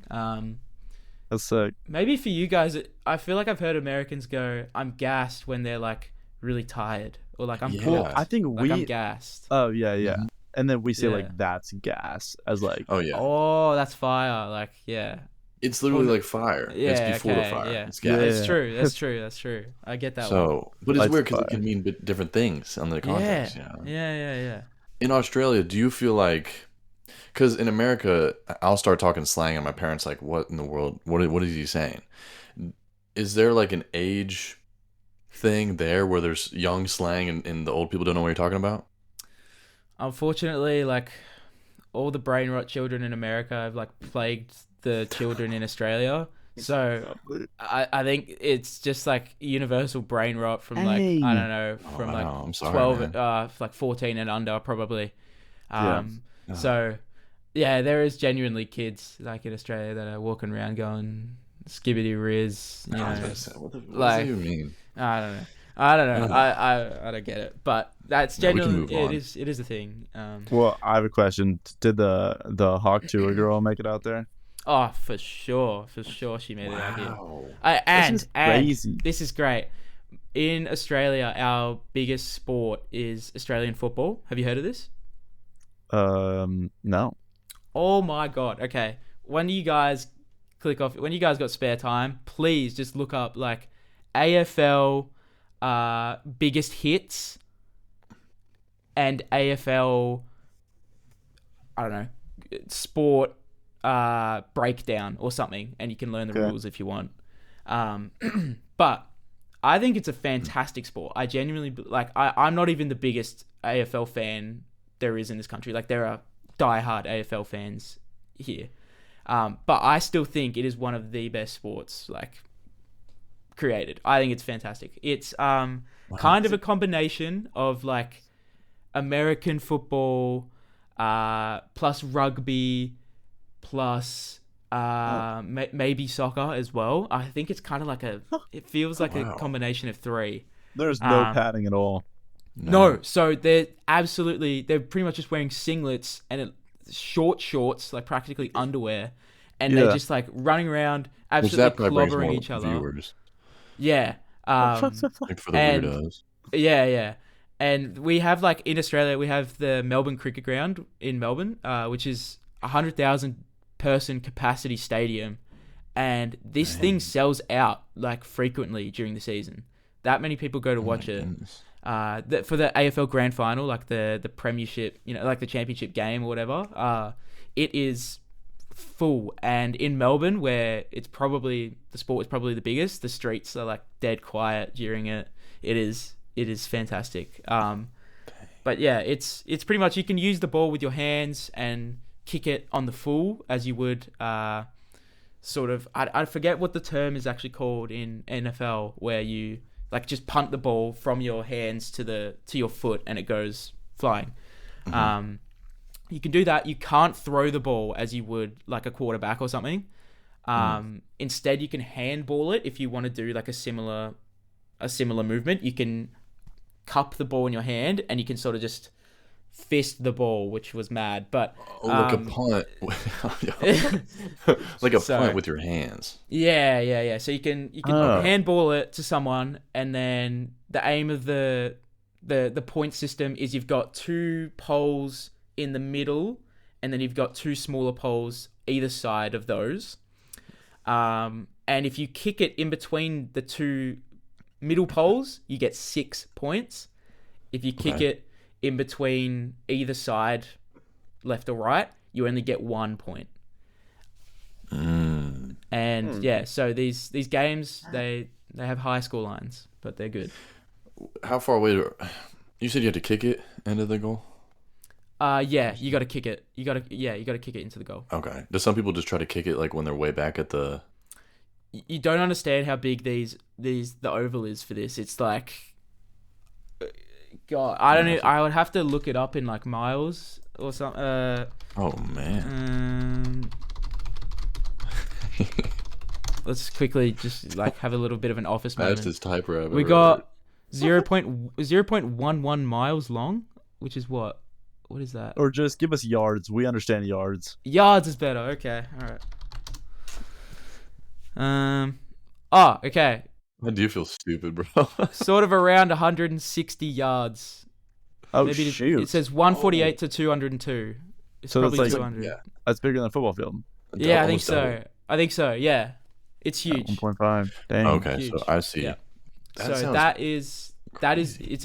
That's sick. Maybe for you guys, I feel like I've heard Americans go, "I'm gassed" when they're like really tired or like I'm Well, I think like I'm gassed. Oh yeah. Mhm. And then we say Yeah. like that's gas as like. Oh yeah. Oh, that's fire! Like yeah. It's literally like fire. Yeah, it's before the fire. Yeah. It's gas. It's true. That's true. I get that one. So, but it's Lights weird because fire. it can mean different things on the context. Yeah. You know? Yeah. In Australia, do you feel like, because in America, I'll start talking slang and my parents like, what in the world? What is he saying? Is there like an age thing there where there's young slang and the old people don't know what you're talking about? Unfortunately, like all the brain rot children in America have like plagued the children in Australia. So I think it's just like universal brain rot from like Hey. I don't know from like I'm sorry, 12 man. like 14 and under probably. Yeah. So yeah, there is genuinely kids like in Australia that are walking around going skibbity riz. You know, What does like- it even mean? I don't know. I don't get it, but that's Yeah, we can genuinely move on. it is a thing. Well, I have a question. Did the Hawk Tour girl make it out there? Oh, for sure she made it out here. Wow. And This is crazy. this is great. In Australia, our biggest sport is Australian football. Have you heard of this? No. Oh my god. Okay. When you guys got spare time, please just look up like AFL biggest hits and AFL I don't know sport breakdown or something, and you can learn the rules if you want. But I think it's a fantastic sport. I genuinely like. I'm not even the biggest AFL fan there is in this country. Like there are diehard AFL fans here, but I still think it is one of the best sports like created. I think it's fantastic. It's kind of a combination of like American football plus rugby plus maybe soccer as well. I think it's kind of like it feels like a combination of three. There's no padding at all. No, so they're pretty much just wearing singlets and short shorts, like practically underwear, and they're just like running around absolutely clobbering each other. Viewers. Yeah. Like for the weirdos. Yeah. And we have like in Australia, we have the Melbourne Cricket Ground in Melbourne, which is 100,000 person capacity stadium. And this thing sells out like frequently during the season. That many people go to watch it. For the AFL Grand Final, like the Premiership, like the Championship game or whatever, it is full. And in Melbourne, where the sport is probably the biggest, the streets are like dead quiet during it. It is fantastic. But yeah, it's pretty much you can use the ball with your hands and kick it on the full as you would sort of. I forget what the term is actually called in NFL, where you like just punt the ball from your hands to your foot and it goes flying. Mm-hmm. You can do that. You can't throw the ball as you would like a quarterback or something. Instead, you can handball it if you want to do like a similar movement. You can cup the ball in your hand and you can sort of just fist the ball, which was mad. But like a punt, punt with your hands. Yeah. So you can handball it to someone, and then the aim of the point system is you've got 2 poles in the middle, and then you've got 2 smaller poles either side of those. And if you kick it in between the 2 middle poles, you get 6 points. If you kick it in between either side, left or right, you only get 1 point. And so these games, they have high score lines, but they're good. How far away you said you had to kick it into the goal? Yeah, you got to kick it. You got to kick it into the goal. Okay. Do some people just try to kick it like when they're way back at the? You don't understand how big the oval is for this. It's like, God, I don't know. I would have to look it up in like miles or something. Oh man. Let's quickly just like have a little bit of an office moment. That's his typewriter. We got 0.11 miles long, which is what? What is that? Or just give us yards. We understand yards. Yards is better. Okay. All right. Okay. I do feel stupid, bro. Sort of around 160 yards. Oh, shoot. It says 148 to 202. It's so probably that's 200. Yeah. That's bigger than a football field. Yeah, I think so. Yeah. It's huge. 1.5. Dang. Okay, huge. so I see. Yeah. It's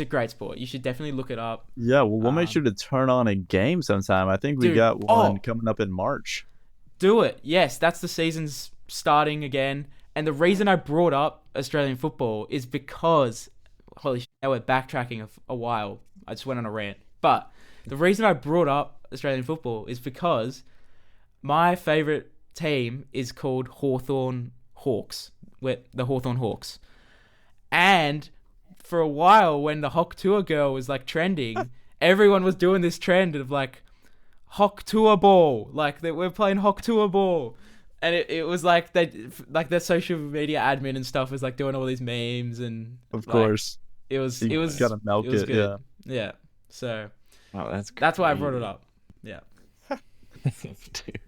a great sport. You should definitely look it up. Yeah, well, we'll make sure to turn on a game sometime. I think we got one coming up in March. Do it. Yes, that's the season's starting again. And the reason I brought up Australian football is because, holy shit, now we're backtracking a while. I just went on a rant. But the reason I brought up Australian football is because my favourite team is called Hawthorn Hawks. The Hawthorn Hawks. And for a while, when the Hock Tour girl was like trending, everyone was doing this trend of like Hock Tour ball, like that we're playing Hock Tour ball, and it was like their social media admin and stuff was like doing all these memes and of course it was gotta milk it. Good. Yeah. So that's why I brought it up. Yeah. Dude.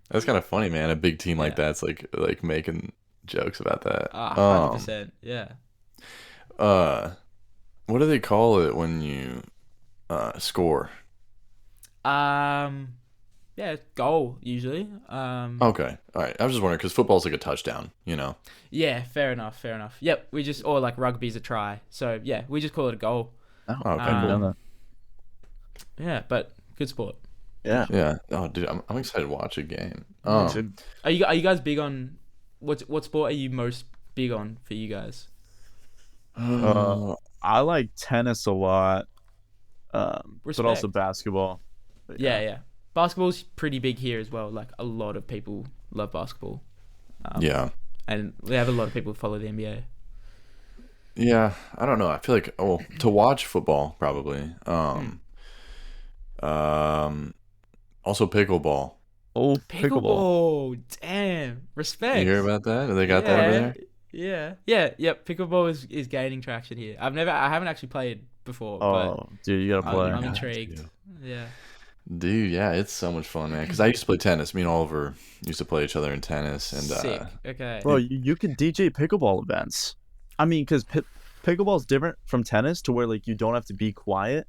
That's kind of funny, man. A big team like that's like making jokes about that. 100%. Yeah. What do they call it when you score? Yeah, goal usually. Okay, all right. I was just wondering because football's like a touchdown, Yeah, fair enough. Yep, or like rugby's a try. So yeah, we just call it a goal. Oh, okay, cool. Yeah, but good sport. Yeah. Oh, dude, I'm excited to watch a game. Are you guys big on what sport are you most big on for you guys? I like tennis a lot, but also basketball. But yeah. Basketball's pretty big here as well. Like a lot of people love basketball. And we have a lot of people who follow the NBA. Yeah, I don't know. I feel like to watch football probably. Also pickleball. Oh, pickleball! Damn, respect. You hear about that? They got that over there. Yeah. Pickleball is gaining traction here. I haven't actually played before. Oh, dude, you gotta play. I'm intrigued. Yeah. Dude, yeah, it's so much fun, man. Because I used to play tennis. Me and Oliver used to play each other in tennis, and sick. Okay. Bro, you can DJ pickleball events. I mean, because pickleball is different from tennis to where like you don't have to be quiet.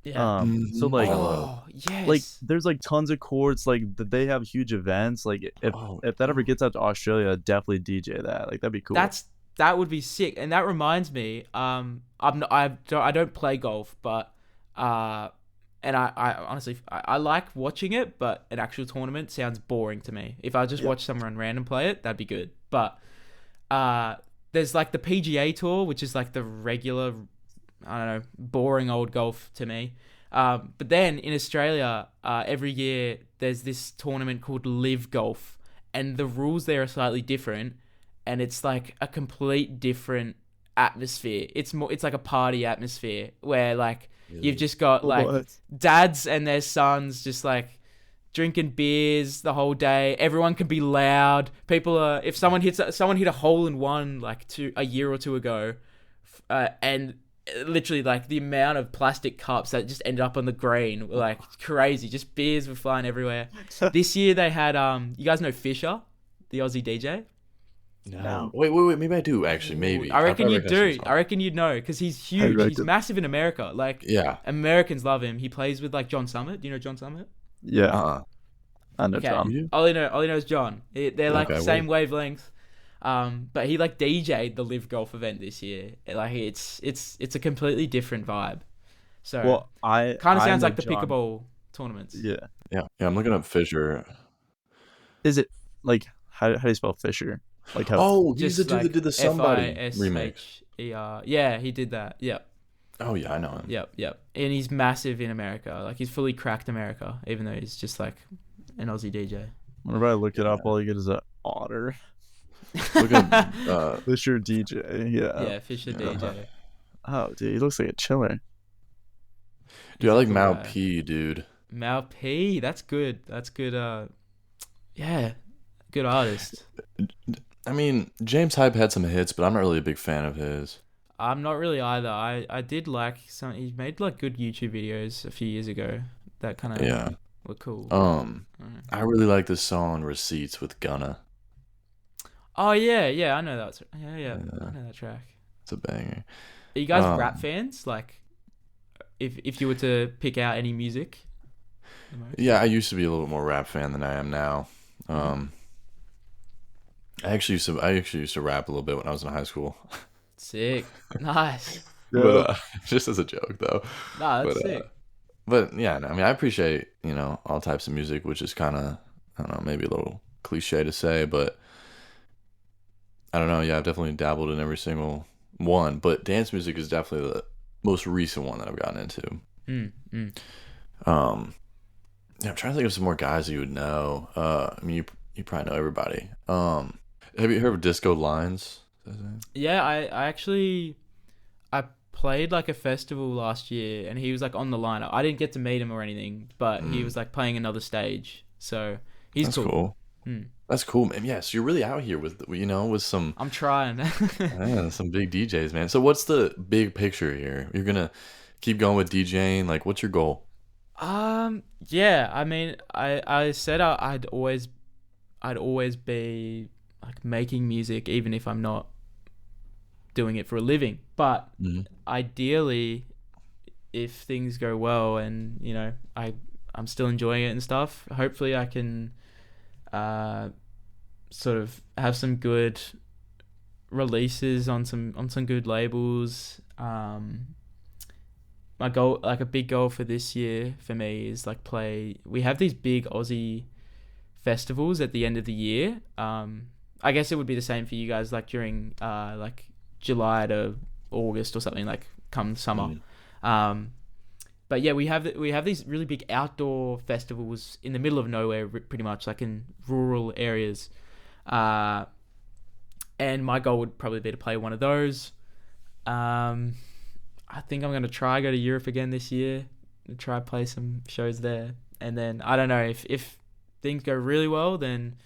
Yeah. So like, Oh, yes. like there's like tons of courts. Like they have huge events. Like if that ever gets out to Australia, definitely DJ that. Like that'd be cool. That would be sick. And that reminds me, I don't play golf, but and I honestly I like watching it, but an actual tournament sounds boring to me. If I just watch someone random play it, that'd be good. But there's like the PGA Tour, which is like the regular, I don't know, boring old golf to me. But then in Australia, every year there's this tournament called Live Golf, and the rules there are slightly different, and it's like a complete different atmosphere. It's like a party atmosphere where like you've just got like dads and their sons just like drinking beers the whole day. Everyone can be loud. People are, if someone hit a hole in one like a year or two ago, and literally like the amount of plastic cups that just ended up on the green were like crazy. Just beers were flying everywhere. This year they had you guys know Fisher, the Aussie DJ? No. Wait. Maybe I do actually. Maybe. I reckon you do. I reckon you'd know because he's huge. He's massive in America. Like, Americans love him. He plays with like John Summit. Do you know John Summit? Yeah. I know John. All he knows John. They're like the same wavelength. But he like DJ'd the Live Golf event this year. Like it's a completely different vibe. So kind of sounds like the pickleball tournaments. Yeah. I'm looking up Fisher. Is it like how do you spell Fisher? Like how? Oh, he's the dude that did the Somebody remix. Yeah, he did that. Yep. Oh yeah, I know him. Yep. And he's massive in America. Like he's fully cracked America, even though he's just like an Aussie DJ. Whenever I look it up, all you get is an otter. Look at Fisher DJ. Yeah, Fisher DJ. Oh, dude, he looks like a chiller. Dude, I like Mal P, dude. Mal P, that's good. Yeah, good artist. I mean, James Hype had some hits, but I'm not really a big fan of his. I'm not really either. I did like some. He made like good YouTube videos a few years ago that kind of were cool. I really like this song "Receipts" with Gunna. Oh yeah, I know that. Yeah, I know that track. It's a banger. Are you guys rap fans? Like, if you were to pick out any music? Yeah, I used to be a little bit more rap fan than I am now. I actually used to rap a little bit when I was in high school. Sick, nice. But just as a joke, though. Nah, that's sick. But yeah, I mean, I appreciate all types of music, which is kind of, I don't know, maybe a little cliche to say, but I don't know. Yeah, I've definitely dabbled in every single one, but dance music is definitely the most recent one that I've gotten into. Yeah, I'm trying to think of some more guys that you would know. I mean, you probably know everybody. Have you heard of Disco Lines? Yeah, I played like a festival last year, and he was like on the lineup. I didn't get to meet him or anything, but he was like playing another stage, so That's cool. That's cool, man. Yeah, so you're really out here with some. I'm trying. Some big DJs, man. So what's the big picture here? You're gonna keep going with DJing. Like, what's your goal? Yeah. I mean, I said I'd always be like making music, even if I'm not doing it for a living. But ideally, if things go well and I'm still enjoying it and stuff, hopefully I can sort of have some good releases on some good labels. My goal, like a big goal for this year for me, is like we have these big Aussie festivals at the end of the year. I guess it would be the same for you guys, like during like July to August or something, like come summer. But yeah, we have these really big outdoor festivals in the middle of nowhere, pretty much, like in rural areas. And my goal would probably be to play one of those. I think I'm going to try go to Europe again this year and try play some shows there. And then, I don't know, if things go really well, then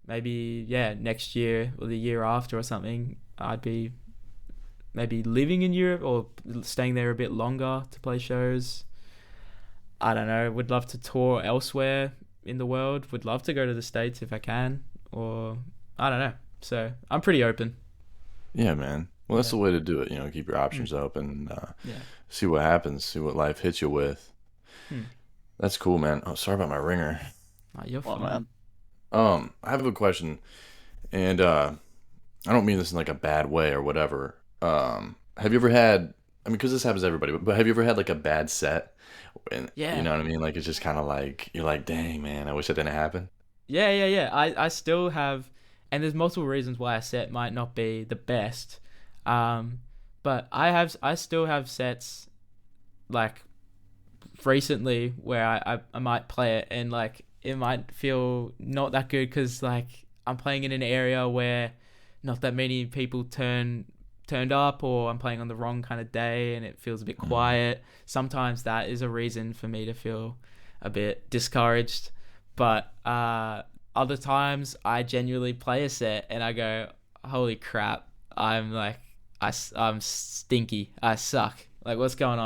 maybe, next year or the year after or something, I'd be maybe living in Europe or staying there a bit longer to play shows. I don't know. Would love to tour elsewhere in the world. Would love to go to the States if I can, or I don't know. So I'm pretty open. Yeah, man. Well, that's the way to do it. Keep your options open and see what happens. See what life hits you with. That's cool, man. Oh, sorry about my ringer. You're fine, man. I have a question, and I don't mean this in like a bad way or whatever. Have you ever had? I mean, because this happens to everybody, but have you ever had like a bad set? And, Yeah. You know what I mean? Like it's just kind of like you're like, dang, man, I wish that didn't happen. Yeah. I still have, and there's multiple reasons why a set might not be the best. But I still have sets like recently where I might play it and like it might feel not that good because like I'm playing in an area where not that many people turned up, or I'm playing on the wrong kind of day and it feels a bit quiet. Sometimes that is a reason for me to feel a bit discouraged, but other times I genuinely play a set and I go, holy crap, I'm stinky, I suck, like what's going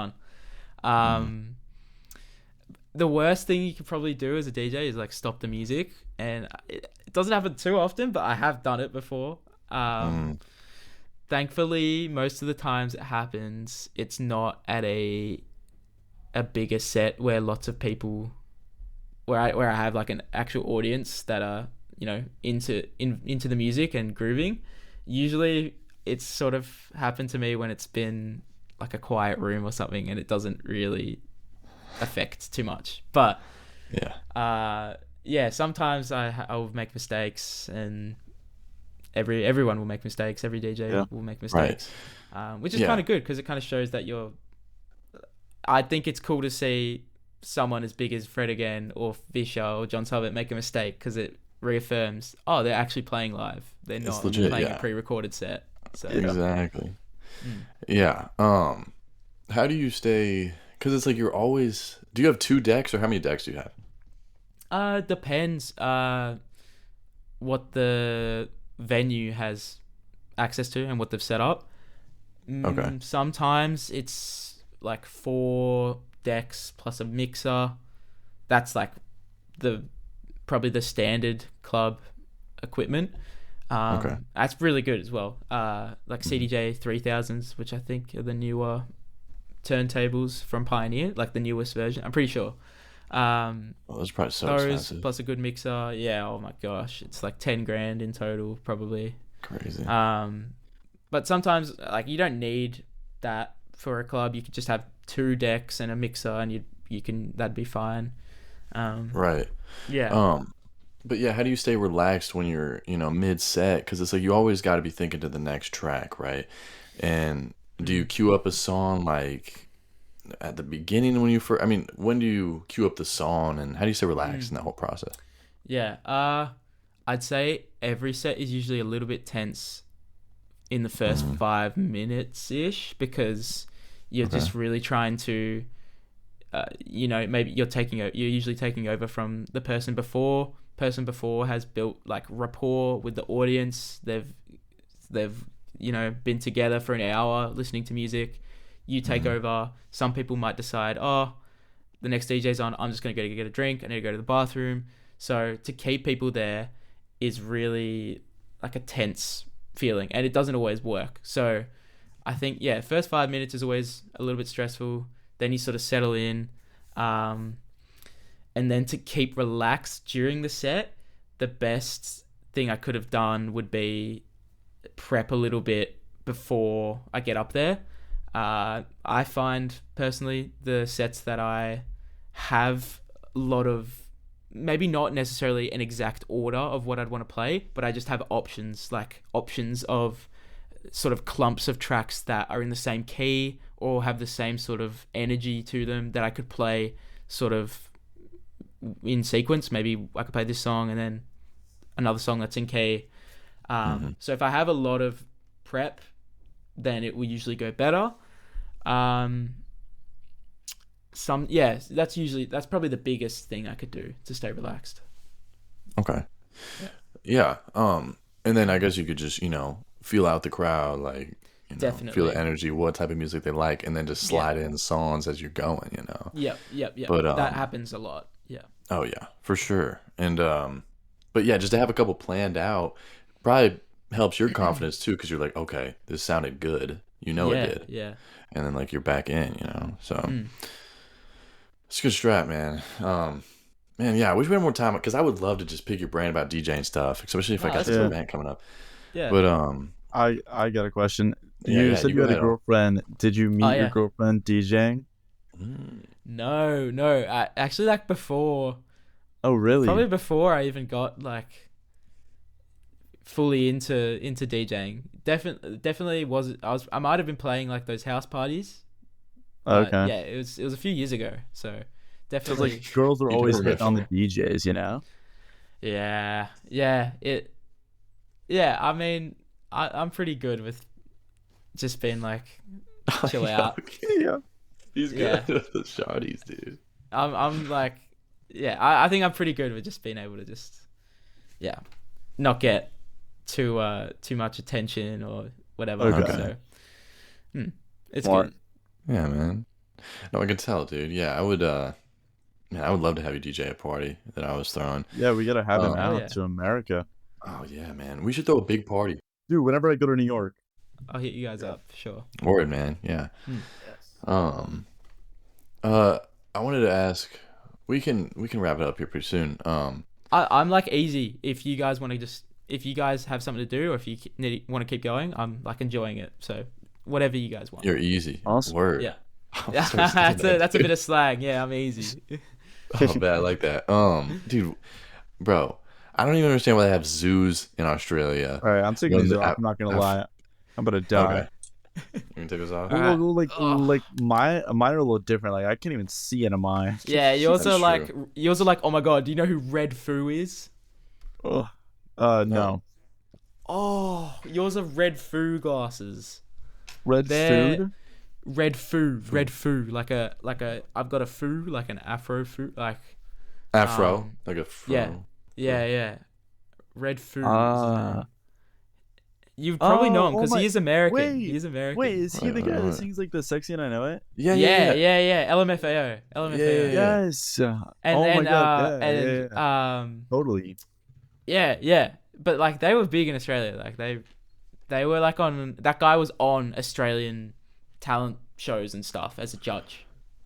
on. The worst thing you could probably do as a DJ is like stop the music, and it doesn't happen too often, but I have done it before. Thankfully, most of the times it happens, it's not at a bigger set where lots of people, where I have like an actual audience that are into the music and grooving. Usually, it's sort of happened to me when it's been like a quiet room or something, and it doesn't really affect too much. But sometimes I'll make mistakes, and everyone will make mistakes. Every DJ will make mistakes, which is kind of good because it kind of shows that I think it's cool to see someone as big as Fred again or Fisher or John Talbot make a mistake, because it reaffirms, they're actually playing live. They're not legit, playing a pre-recorded set. So exactly. How do you stay? Because it's like you're always. Do you have 2 decks, or how many decks do you have? Depends. What the venue has access to and what they've set up. Okay. Sometimes it's like 4 decks plus a mixer. That's like probably the standard club equipment. Okay. That's really good as well. Like CDJ 3000s, which I think are the newer turntables from Pioneer, like the newest version. I'm pretty sure. Those are probably so expensive. Plus a good mixer. Yeah. Oh my gosh, it's like 10 grand in total, probably. Crazy. But sometimes like you don't need that for a club. You could just have 2 decks and a mixer, and you can that'd be fine. Right. Yeah. But yeah, how do you stay relaxed when you're mid set? Because it's like you always got to be thinking to the next track, right? And do you queue up a song like at the beginning when you first? I mean, when do you queue up the song, and how do you stay relaxed in that whole process? Yeah. I'd say every set is usually a little bit tense in the first 5 minutes ish, because you're just really trying to, maybe you're usually taking over from the person before. Person before has built like rapport with the audience. They've been together for an hour listening to music. You take over. Some people might decide, the next DJ's on, I'm just going to go get a drink, I need to go to the bathroom. So to keep people there is really like a tense feeling, and it doesn't always work. So I think, first 5 minutes is always a little bit stressful. Then you sort of settle in. And then to keep relaxed during the set, the best thing I could have done would be prep a little bit before I get up there. I find personally the sets that I have a lot of, maybe not necessarily an exact order of what I'd want to play, but I just have options of sort of clumps of tracks that are in the same key or have the same sort of energy to them that I could play sort of in sequence. Maybe I could play this song and then another song that's in key. So if I have a lot of prep, then it will usually go better. That's probably the biggest thing I could do to stay relaxed. Okay. Yeah. And then I guess you could just, feel out the crowd, like, Definitely feel the energy, what type of music they like, and then just slide in songs as you're going, Yep. But that happens a lot. Yeah. Oh yeah, for sure. And but yeah, just to have a couple planned out, probably helps your confidence too, because you're like, okay, this sounded good. You know it did. Yeah. And then like you're back in, So it's a good strat, man. Man, yeah, I wish we had more time because I would love to just pick your brain about DJing stuff, especially if I got this event coming up. Yeah. But I got a question. Yeah, You said you had a girlfriend. Did you meet your girlfriend DJing? No. Actually, like before. Oh, really? Probably before I even got like fully into DJing. Definitely I might have been playing like those house parties. Okay. Yeah, it was a few years ago. So definitely. Like girls are always hitting on the DJs, Yeah. I mean, I'm pretty good with just being like chill out. Yeah. He's good with the shawties, dude. I'm like, I think I'm pretty good with just being able to just, not get too much attention or whatever. Okay. So, it's Smart. good. Yeah, man. No, I can tell, dude. Yeah, I would. Man, I would love to have you DJ a party that I was throwing. Yeah, we gotta have him out to America. Oh yeah, man. We should throw a big party. Dude, whenever I go to New York, I'll hit you guys up for sure. Word, man. Yeah. Yes. I wanted to ask. We can wrap it up here pretty soon. I'm like easy. If you guys have something to do, or if you want to keep going, I'm like enjoying it. So whatever you guys want. You're easy. Awesome. Word. Yeah. That's a bit of slang. Yeah, I'm easy. Oh, bad. I like that. Dude, bro, I don't even understand why they have zoos in Australia. all right, I'm taking these off. I'm not gonna lie. I'm gonna die. Okay. You can take this off. Well, like mine are a little different. Like I can't even see into mine. Yeah, yours are true. like, oh my god, do you know who Red Foo is? Oh, no. Oh, yours are Red Foo glasses. They're food. Red Foo, like a I've got a foo, like an afro foo, like Afro, like a fro. Yeah. Red Foo. You probably know him because he is American. He's American. Wait, is he the guy that sings like the "Sexy and I Know It"? Yeah. LMFAO. Yes. And, my god. Totally. Yeah. But like they were big in Australia. Like they were like that guy was on Australian talent shows and stuff as a judge.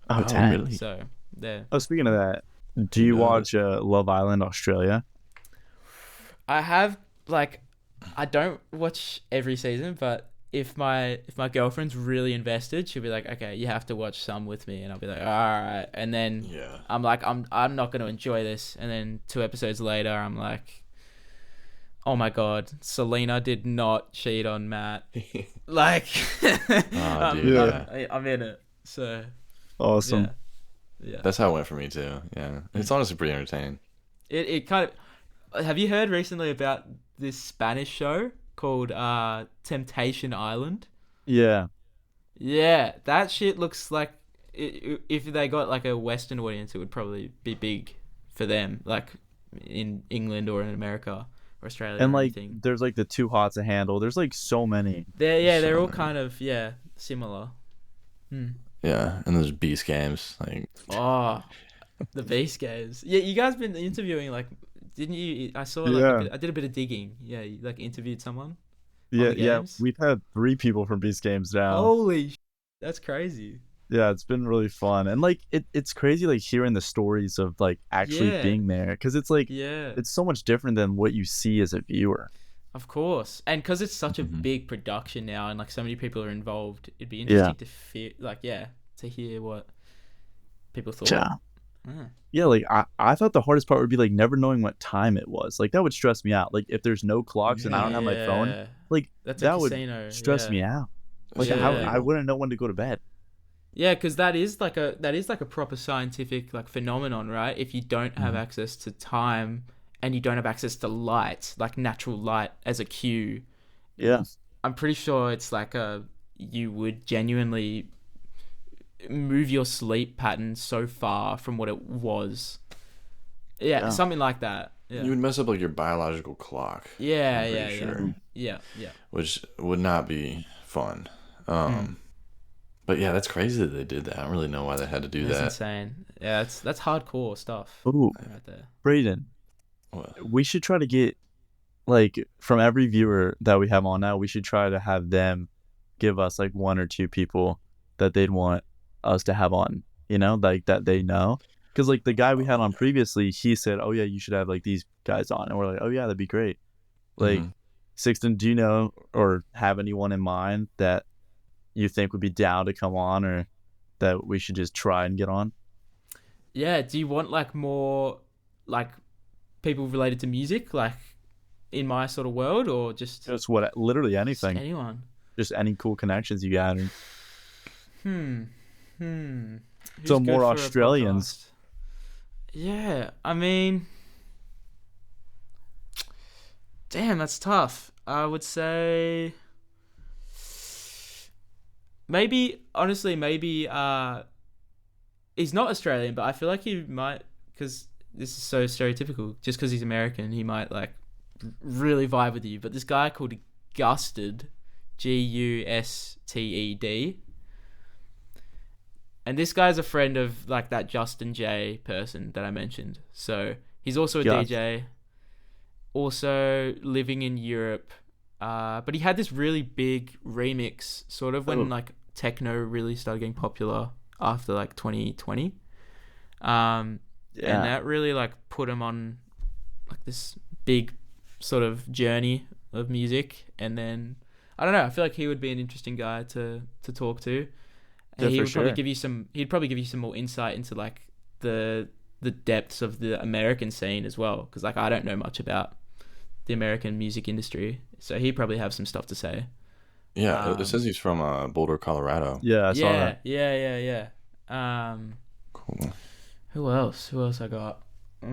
Oh, damn. Really? So there. Oh, speaking of that, do you watch Love Island Australia? I have I don't watch every season, but if my girlfriend's really invested, she'll be like, okay, you have to watch some with me, and I'll be like, all right, and then I'm like, I'm not going to enjoy this, and then 2 episodes later, I'm like, oh my god, Selena did not cheat on Matt. Like, I'm in it. So awesome. Yeah. That's how it went for me too. Yeah, it's honestly pretty entertaining. It kind of. Have you heard recently about this Spanish show called Temptation Island? Yeah. Yeah, that shit looks like if they got like a Western audience, it would probably be big for them, like in England or in America or Australia. And or like, anything. there's like the Too Hot to Handle. There's like so many. They're all kind of similar. Yeah, and there's Beast Games. Like, the Beast Games. Yeah, you guys been interviewing like. Didn't you? I saw I did a bit of digging. Yeah, you like interviewed someone. Yeah. We've had 3 people from Beast Games now. Holy, that's crazy. Yeah, it's been really fun, and like it's crazy like hearing the stories of like actually being there, because it's like it's so much different than what you see as a viewer. Of course, and because it's such a big production now, and like so many people are involved, it'd be interesting to hear what people thought. Yeah, like I thought the hardest part would be like never knowing what time it was. Like that would stress me out. Like if there's no clocks and I don't have my phone, like that would stress me out. Like I wouldn't know when to go to bed. Yeah, because that is like a proper scientific like phenomenon, right? If you don't have access to time and you don't have access to light, like natural light as a cue, I'm pretty sure it's like you would genuinely move your sleep pattern so far from what it was. Yeah, something like that. Yeah. You would mess up like your biological clock. Yeah. Which would not be fun. But yeah, that's crazy that they did that. I don't really know why they had to do that. That's insane. Yeah, that's hardcore stuff. Ooh, right there. Brayden, What? we should try to get like from every viewer that we have on now, we should try to have them give us like one or two people that they'd want us to have on, like that they know. Because like the guy we had on previously, he said, "Oh yeah, you should have like these guys on," and we're like, "Oh yeah, that'd be great." Like, Sixten, do you know or have anyone in mind that you think would be down to come on, or that we should just try and get on? Yeah, do you want like more like people related to music, like in my sort of world, or just literally anything? Just anyone. Just any cool connections you got. Who's So more Australians. Yeah, I mean, damn, that's tough. I would say maybe he's not Australian, but I feel like he might, because this is so stereotypical, just because he's American, he might like really vibe with you. But this guy called Gusted, Gusted, and this guy's a friend of like that Justin J person that I mentioned. So he's also a DJ, also living in Europe. But he had this really big remix sort of when like techno really started getting popular after like 2020. And that really like put him on like this big sort of journey of music. And then I don't know, I feel like he would be an interesting guy to talk to. And he would probably give you some more insight into like the depths of the American scene as well, because like I don't know much about the American music industry, so he probably have some stuff to say. Yeah, it says he's from Boulder, Colorado. Yeah, I saw that. Yeah. Cool. Who else I got? I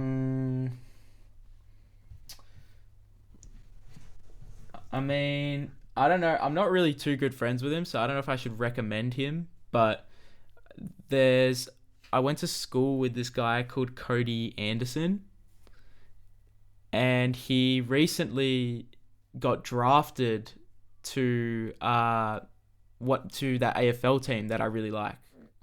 mean, I don't know. I'm not really too good friends with him, so I don't know if I should recommend him. But I went to school with this guy called Cody Anderson, and he recently got drafted to that AFL team that I really like.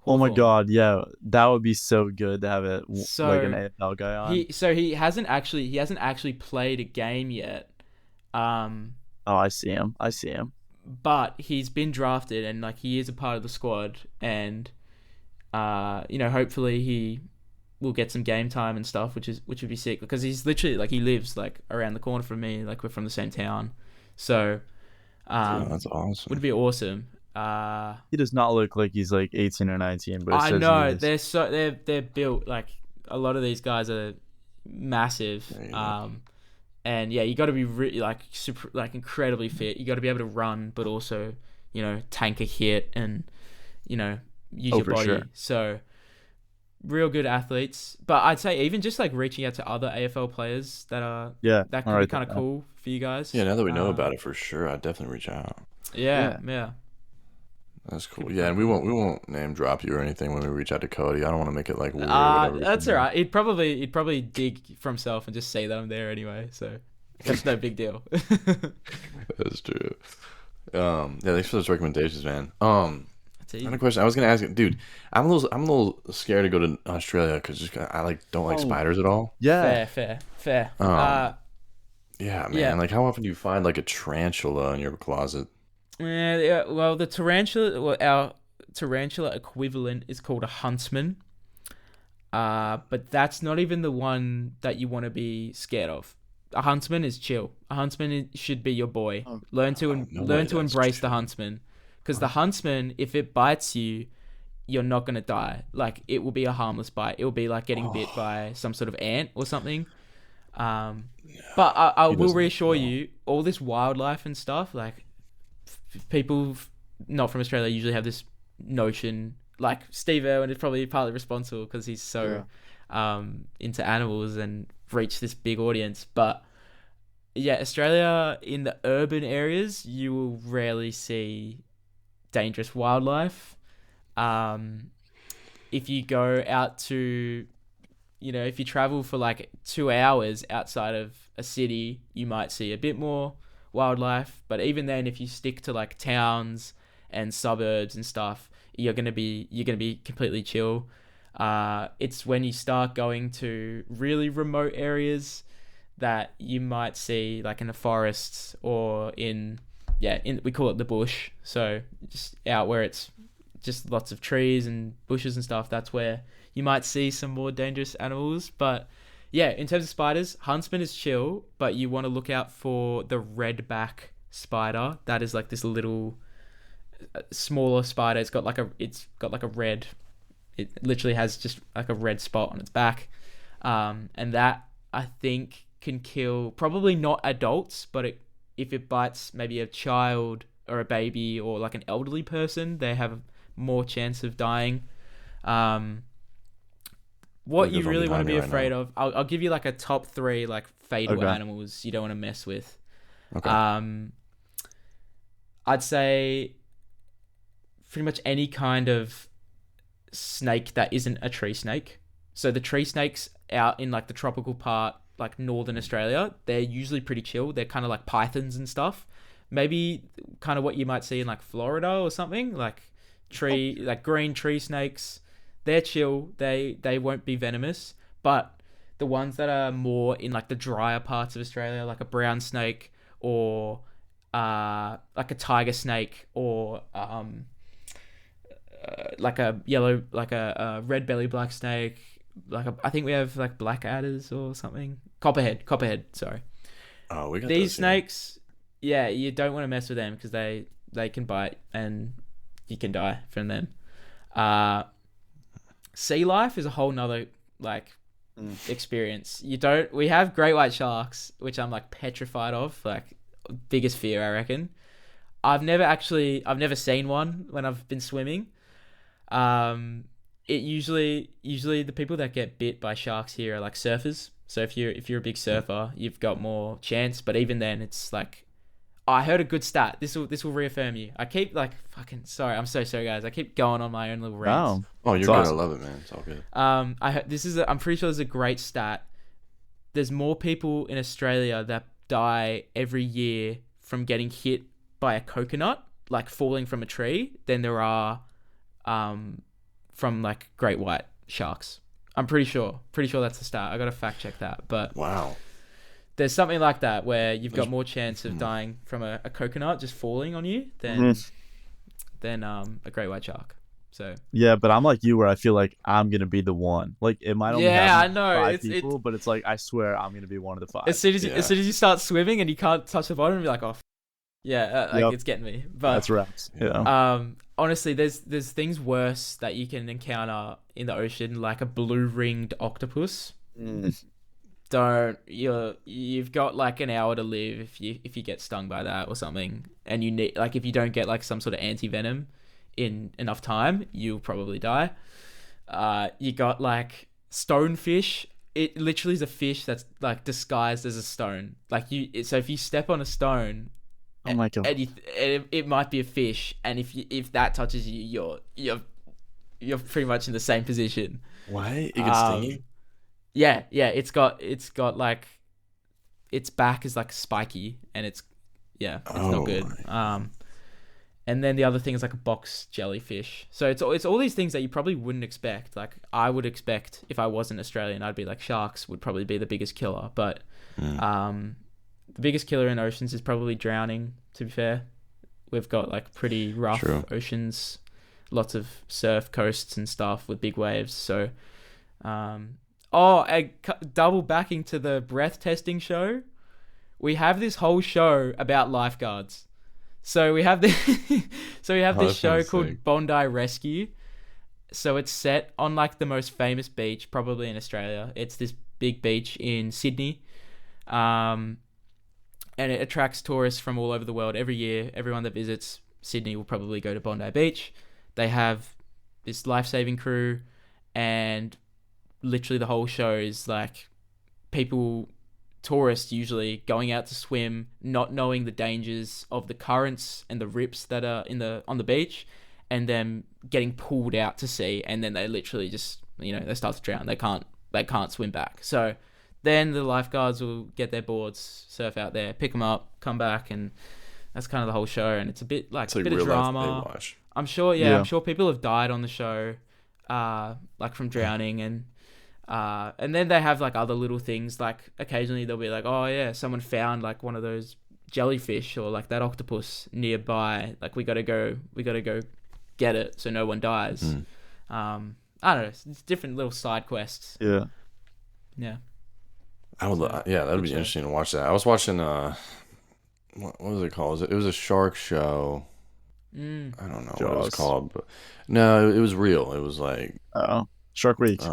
Oh my god, yeah, that would be so good to have like an AFL guy on. He hasn't actually played a game yet. Oh, I see him. But he's been drafted, and like he is a part of the squad, and hopefully he will get some game time and stuff, which would be sick, because he's literally like, he lives like around the corner from me, like we're from the same town, so that's awesome. Would be awesome. He does not look like he's like 18 or 19, but I know they're built like, a lot of these guys are massive. And yeah, you got to be like super, like incredibly fit. You got to be able to run, but also, tank a hit and, use your body. Sure. So real good athletes. But I'd say even just like reaching out to other AFL players that could be kind of cool for you guys. Yeah, now that we know about it, for sure, I'd definitely reach out. Yeah. That's cool. Yeah, and we won't name drop you or anything when we reach out to Cody. I don't want to make it like weird. That's all right. He'd probably dig for himself and just say that I'm there anyway. So it's no big deal. That's true. Yeah, thanks for those recommendations, man. I had a question. I was gonna ask you, dude. I'm a little scared to go to Australia because I don't like spiders at all. Yeah, fair. Yeah, man. Yeah. Like, how often do you find like a tarantula in your closet? Yeah, well, our tarantula equivalent is called a huntsman. But that's not even the one that you want to be scared of. A huntsman is chill. A huntsman should be your boy. Learn to embrace the huntsman, because the huntsman, if it bites you, you're not gonna die. Like, it will be a harmless bite. It will be like getting bit by some sort of ant or something. But I will reassure you, all this wildlife and stuff, like, people not from Australia usually have this notion, like Steve Irwin is probably partly responsible because he's so into animals and reach this big audience. But yeah, Australia, in the urban areas, you will rarely see dangerous wildlife. If you go out to, if you travel for like 2 hours outside of a city, you might see a bit more wildlife. But even then, if you stick to like towns and suburbs and stuff, you're gonna be completely chill. It's when you start going to really remote areas that you might see like in the forests or we call it the bush. So just out where it's just lots of trees and bushes and stuff, that's where you might see some more dangerous animals. But yeah, in terms of spiders, huntsman is chill, but you want to look out for the redback spider. That is like this little smaller spider. It's got like a red, it literally has just like a red spot on its back. And that I think can kill probably not adults, but if it bites maybe a child or a baby or like an elderly person, they have more chance of dying. What you really want to be afraid of, I'll give you like a top 3 like fatal animals you don't want to mess with. Okay. I'd say pretty much any kind of snake that isn't a tree snake. So the tree snakes out in like the tropical part, like northern Australia, they're usually pretty chill. They're kind of like pythons and stuff. Maybe kind of what you might see in like Florida or something, like green tree snakes. They're chill. They won't be venomous. But the ones that are more in like the drier parts of Australia, like a brown snake or like a tiger snake or like a yellow, like a red belly black snake, I think we have like black adders or something. Copperhead. Sorry. Oh, we got these those snakes. Yeah, you don't want to mess with them because they can bite and you can die from them. Sea life is a whole nother like experience. We have great white sharks, which I'm like petrified of, like biggest fear, I reckon. I've never seen one when I've been swimming. It usually the people that get bit by sharks here are like surfers. So if you're a big surfer, you've got more chance. But even then, it's like, I heard a good stat. This will reaffirm you. I keep like fucking sorry. I'm so sorry, guys. I keep going on my own little rants. Oh, you're gonna love it, man. It's all good. I'm pretty sure this is a great stat. There's more people in Australia that die every year from getting hit by a coconut, like falling from a tree, than there are from like great white sharks. I'm pretty sure that's the stat. I gotta fact check that, but wow, there's something like that where you've got more chance of dying from a coconut just falling on you than a great white shark. So yeah, but I'm like you, where I feel like I'm gonna be the one. Like it might only have five people, but it's like I swear I'm gonna be one of the 5. As soon as you start swimming and you can't touch the bottom, and be like, oh, it's getting me. But that's wraps. Yeah. Honestly, there's things worse that you can encounter in the ocean, like a blue-ringed octopus. You've got like an hour to live if you get stung by that or something, and you need, like, if you don't get like some sort of anti-venom in enough time, you'll probably die. You got like stonefish. It literally is a fish that's like disguised as a stone. So if you step on a stone, oh my God, and it might be a fish, and if that touches you, you're pretty much in the same position. What? It can sting you? Yeah. It's got like, its back is like spiky, and it's not good. And then the other thing is like a box jellyfish. So it's all these things that you probably wouldn't expect. Like I would expect, if I wasn't Australian, I'd be like, sharks would probably be the biggest killer. But the biggest killer in oceans is probably drowning, to be fair. We've got like pretty rough oceans, lots of surf coasts and stuff with big waves. So double backing to the breath testing show, we have this whole show about lifeguards. So we have this show called Bondi Rescue. So it's set on like the most famous beach probably in Australia. It's this big beach in Sydney. And it attracts tourists from all over the world every year. Everyone that visits Sydney will probably go to Bondi Beach. They have this life-saving crew, and literally the whole show is like tourists usually going out to swim, not knowing the dangers of the currents and the rips that are on the beach, and them getting pulled out to sea, and then they literally just, they start to drown. They can't swim back. So then the lifeguards will get their boards, surf out there, pick them up, come back, and that's kind of the whole show. And it's a bit like a bit of drama. I'm sure people have died on the show, like from drowning, and And then they have like other little things, like occasionally they'll be like, oh yeah, someone found like one of those jellyfish or like that octopus nearby. Like we gotta go get it so no one dies. I don't know. It's different little side quests. Yeah. Yeah. I would. Yeah, that'd be interesting to watch that. I was watching. What was it called? It was a shark show. I don't know what it was called, but no, it was real. It was like Shark Week.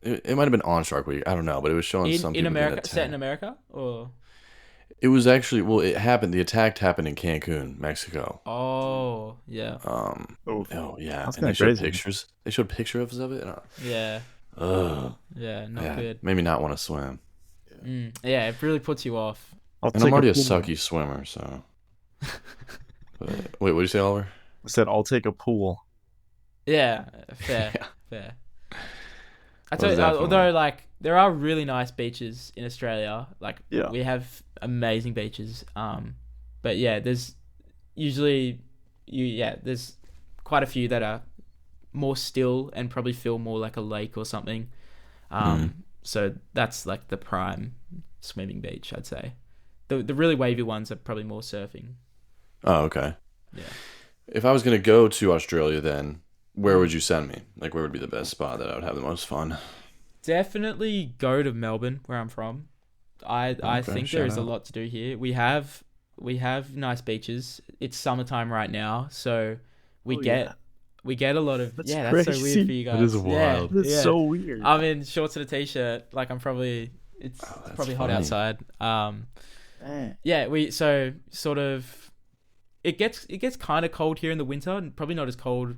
It might have been on Shark Week. I don't know, but it was showing some people in America, set in America, or it was actually it happened. The attack happened in Cancun, Mexico. Oh yeah. Oh yeah. That's and they crazy. showed pictures. They showed pictures of it. Yeah. Yeah, not good. Made me not want to swim. Yeah, it really puts you off. And I'm already a sucky swimmer, so. But, wait, what did you say, Oliver? I said I'll take a pool. Yeah, fair. I tell you, although like there are really nice beaches in Australia, like we have amazing beaches. But yeah, there's usually there's quite a few that are more still and probably feel more like a lake or something. So that's like the prime swimming beach, I'd say. The really wavy ones are probably more surfing. Oh, okay. Yeah. If I was gonna go to Australia, then where would you send me? Like, where would be the best spot that I would have the most fun? Definitely go to Melbourne, where I'm from. I think there is a lot to do here. We have nice beaches. It's summertime right now, so we get a lot of that's so weird for you guys. It is wild. That's so weird. I'm in shorts and a t-shirt. Like I'm probably it's probably hot outside. We so sort of it gets kind of cold here in the winter, and probably not as cold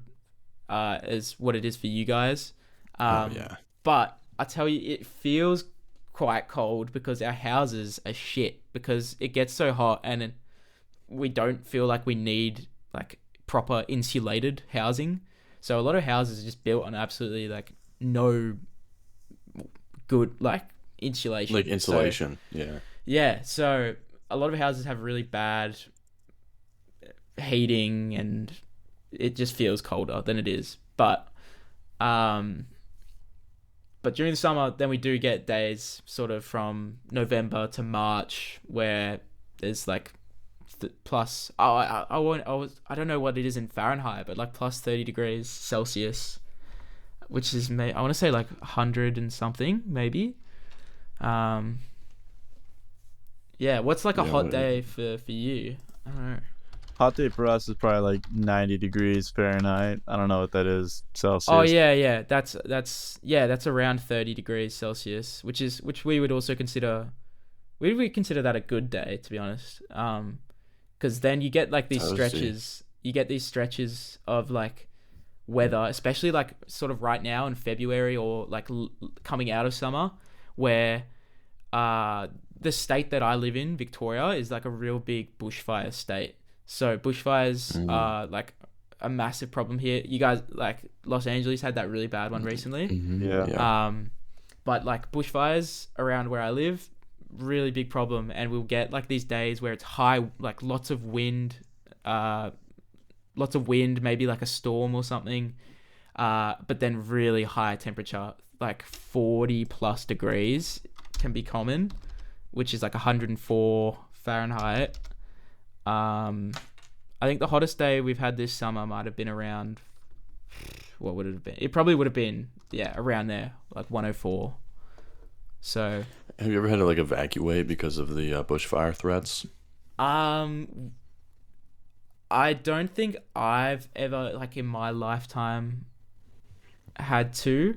as what it is for you guys. But I tell you, it feels quite cold because our houses are shit because it gets so hot and we don't feel like we need like proper insulated housing. So a lot of houses are just built on absolutely like no good like insulation. Like insulation, Yeah, so a lot of houses have really bad heating and it just feels colder than it is. But during the summer, then we do get days sort of from November to March where there's like plus I don't know what it is in Fahrenheit, but like plus 30 degrees Celsius, which is I want to say like 100 and something maybe. What's like a hot day for you? I don't know. Hot day for us is probably like 90 degrees Fahrenheit. I don't know what that is Celsius. Oh yeah. That's around 30 degrees Celsius, which we would also consider. We would consider that a good day, to be honest. Because then you get like these stretches. You get these stretches of like weather, especially like sort of right now in February or like coming out of summer, where the state that I live in, Victoria, is like a real big bushfire state. So bushfires are like a massive problem here. You guys, like Los Angeles had that really bad one recently. Yeah. But like bushfires around where I live, really big problem. And we'll get like these days where it's high, like lots of wind, maybe like a storm or something. But then really high temperature, like 40 plus degrees can be common, which is like 104 Fahrenheit. I think the hottest day we've had this summer might have been around, what would it have been? It probably would have been, around there, like 104. So. Have you ever had to like evacuate because of the bushfire threats? I don't think I've ever, like in my lifetime, had to.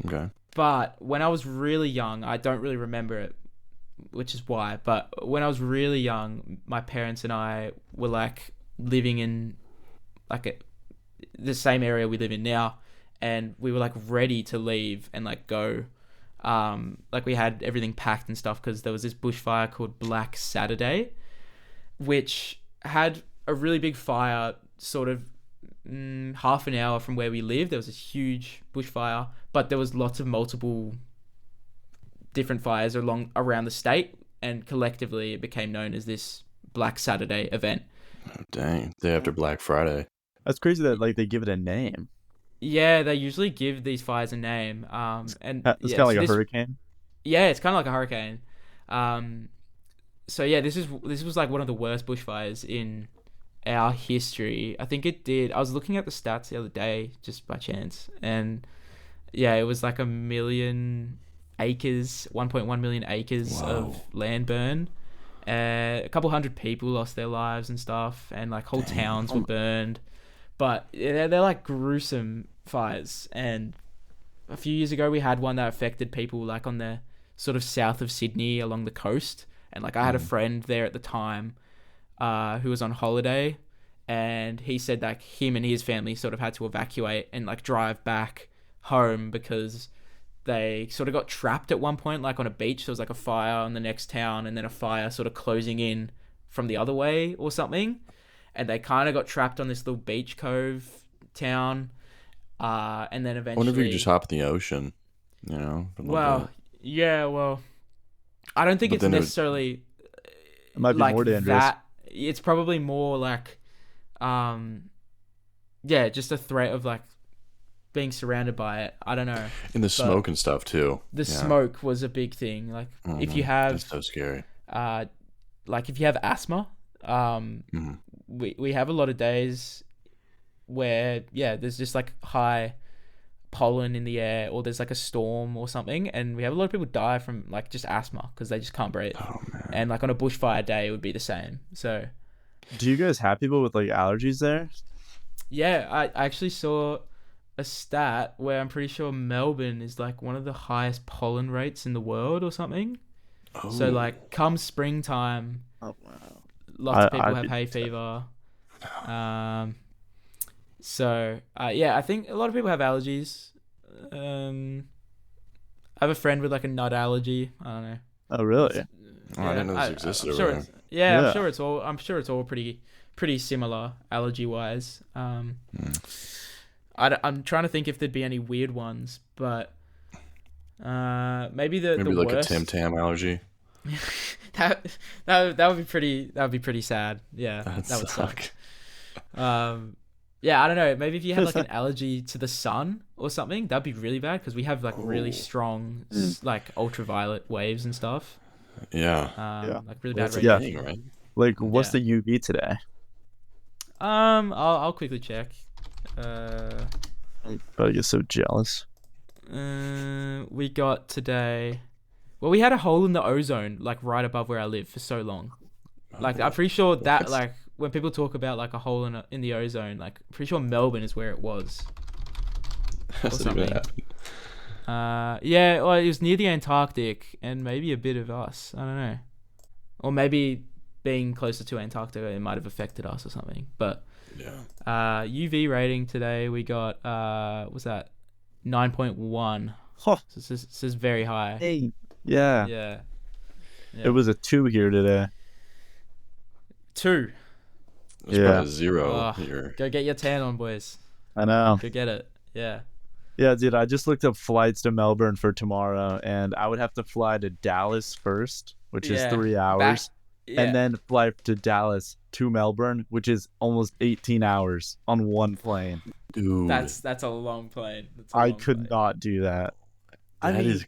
Okay. But when I was really young, I don't really remember it, which is why. But when I was really young, my parents and I were like living in like the same area we live in now, and we were like ready to leave and like go. Like we had everything packed and stuff because there was this bushfire called Black Saturday, which had a really big fire sort of half an hour from where we live. There was this huge bushfire, but there was lots of multiple different fires around the state, and collectively it became known as this Black Saturday event. Oh, dang. Day after Black Friday. That's crazy that like they give it a name. Yeah, they usually give these fires a name. And It's kind of like a hurricane. Yeah, it's kind of like a hurricane. So yeah, this was like one of the worst bushfires in our history. I think it did. I was looking at the stats the other day just by chance, and yeah, it was like 1 million acres, 1.1 million acres of land burned. A couple hundred people lost their lives and stuff, and like whole towns were burned. But they're like gruesome fires. And a few years ago, we had one that affected people like on the sort of south of Sydney along the coast. And like I had a friend there at the time who was on holiday, and he said that him and his family sort of had to evacuate and like drive back home because they sort of got trapped at one point, like on a beach. There was like a fire in the next town and then a fire sort of closing in from the other way or something. And they kind of got trapped on this little beach cove town. And then eventually... I wonder if you could just hop in the ocean, you know? Well, I don't think it's necessarily... It might be like more dangerous. That. It's probably more like... just a threat of like being surrounded by it. I don't know. And the smoke and stuff too. The smoke was a big thing. Like if you have... That's so scary. Like if you have asthma... we have a lot of days where there's just like high pollen in the air, or there's like a storm or something, and we have a lot of people die from like just asthma because they just can't breathe. And like on a bushfire day it would be the same. So do you guys have people with like allergies there? I actually saw a stat where I'm pretty sure Melbourne is like one of the highest pollen rates in the world or something. So like come springtime, lots of people have hay fever. I think a lot of people have allergies. I have a friend with like a nut allergy. I don't know. Oh, really? I didn't know this existed over there. I'm sure it's all pretty similar allergy wise. I'm trying to think if there'd be any weird ones, but maybe the like worst... a Tim Tam allergy. that would be pretty sad. Yeah, that would suck. I don't know. Maybe if you had like an allergy to the sun or something, that'd be really bad because we have like really strong like ultraviolet waves and stuff. Like really bad radiation. Right? Like, what's the UV today? I'll quickly check. But I get so jealous. We got today. Well, we had a hole in the ozone, like right above where I live, for so long. Like, I'm pretty sure that, like, when people talk about like a hole in the ozone, like, I'm pretty sure Melbourne is where it was. Or something. Well, it was near the Antarctic and maybe a bit of us. I don't know. Or maybe being closer to Antarctica, it might have affected us or something. But UV rating today, we got, what's that? 9.1. Huh. So this is very high. Hey. Yeah. It was a 2 here today. 2. It's probably 0 here. Go get your tan on, boys. I know. Go get it. Yeah, dude, I just looked up flights to Melbourne for tomorrow, and I would have to fly to Dallas first, which is 3 hours, and then fly to Dallas to Melbourne, which is almost 18 hours on one plane. Dude, that's a long plane. I could not do that. That is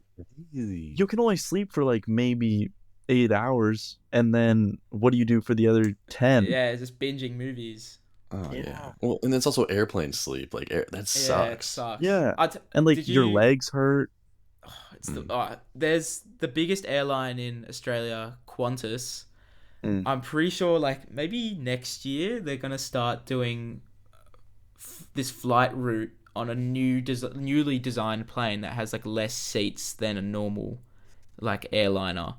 crazy. You can only sleep for like maybe 8 hours, and then what do you do for the other 10? Yeah, just binging movies. Oh yeah. Well, and it's also airplane sleep. Like that sucks. Yeah, it sucks. Yeah. And like your legs hurt. There's the biggest airline in Australia, Qantas. I'm pretty sure like maybe next year they're gonna start doing this flight route on a newly designed plane that has like less seats than a normal like airliner.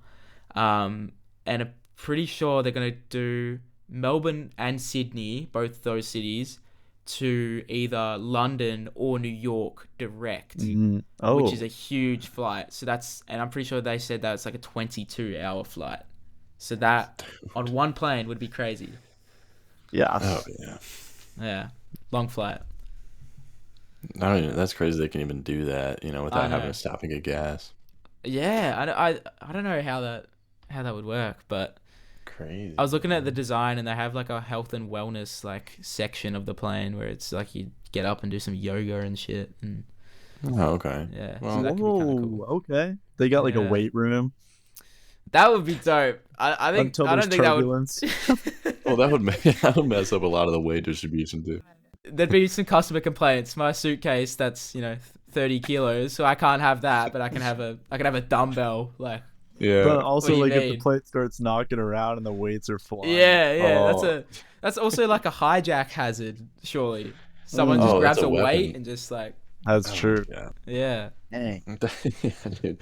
And I'm pretty sure they're gonna do Melbourne and Sydney, both those cities, to either London or New York direct, which is a huge flight. So and I'm pretty sure they said that it's like a 22-hour flight. So that on one plane would be crazy. Yeah. Oh yeah. Yeah. Long flight. That's crazy they can even do that, without having to stop and get gas. Yeah, I don't know how that would work, but crazy. I was looking at the design, and they have like a health and wellness like section of the plane where it's like you get up and do some yoga and shit. And Oh, okay. yeah, Well, so that could be kind of cool. Okay. They got like a Yeah. weight room. That would be dope. I think Until I there's don't think turbulence. that would. well, that would mess up a lot of the weight distribution too. There'd be some customer complaints. My suitcase that's 30 kilos, so I can't have that, but I can have a dumbbell. Like, Yeah. But also, do you like, if the mean? plate starts knocking around and the weights are flying. yeah, Oh. that's also like a hijack hazard. Surely, someone just Oh, grabs that's a a weight weapon. and just like, That's true. Yeah. yeah, Dang. Yeah, dude.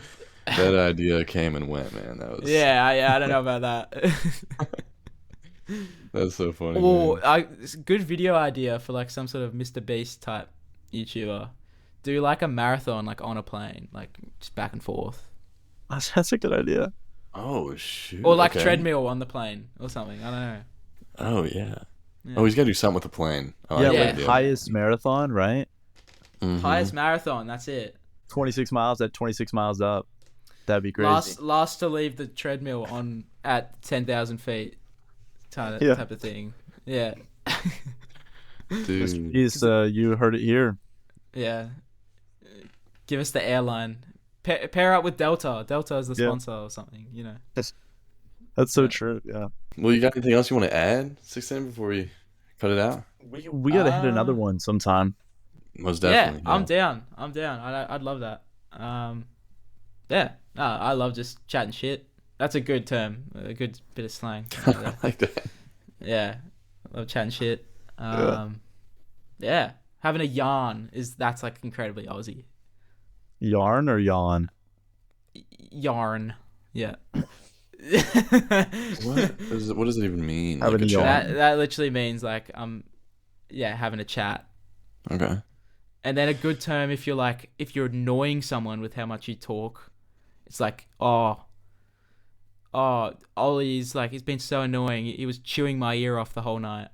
That idea came and went, man. That was yeah. I don't know about that. That's so funny. Or man. it's a good video idea for like some sort of Mr. Beast type YouTuber. Do like a marathon like on a plane, like just back and forth. That's a good idea. Oh shoot. Or like okay. treadmill on the plane or something. I don't know. Oh yeah. Yeah. Oh, he's got to do something with the plane. Oh, Yeah, I Yeah. like get it. highest marathon, right? Mhm. Highest marathon, that's it. 26 miles at 26 miles up. That'd be crazy. Last to leave the treadmill on at 10,000 feet type of thing. Yeah. Dude. You heard it here. Yeah. Give us the airline. Pair up with Delta. Delta is the Yeah. sponsor or something, That's so Yeah. true. Yeah. Well, you got anything else you want to add, Sixten, before we cut it out? We gotta hit another one sometime. Most definitely. Yeah, I'm down. I'd love that. Yeah. No, I love just chatting shit. That's a good term. A good bit of slang. I like that. Yeah. I love chatting shit. Yeah. Having a yarn that's like incredibly Aussie. Yarn or yawn? Yarn. Yeah. What does it even mean? Having Like a yawn. That literally means like having a chat. Okay. And then a good term if you're annoying someone with how much you talk, it's like, oh, Ollie's like, he's been so annoying. He was chewing my ear off the whole night.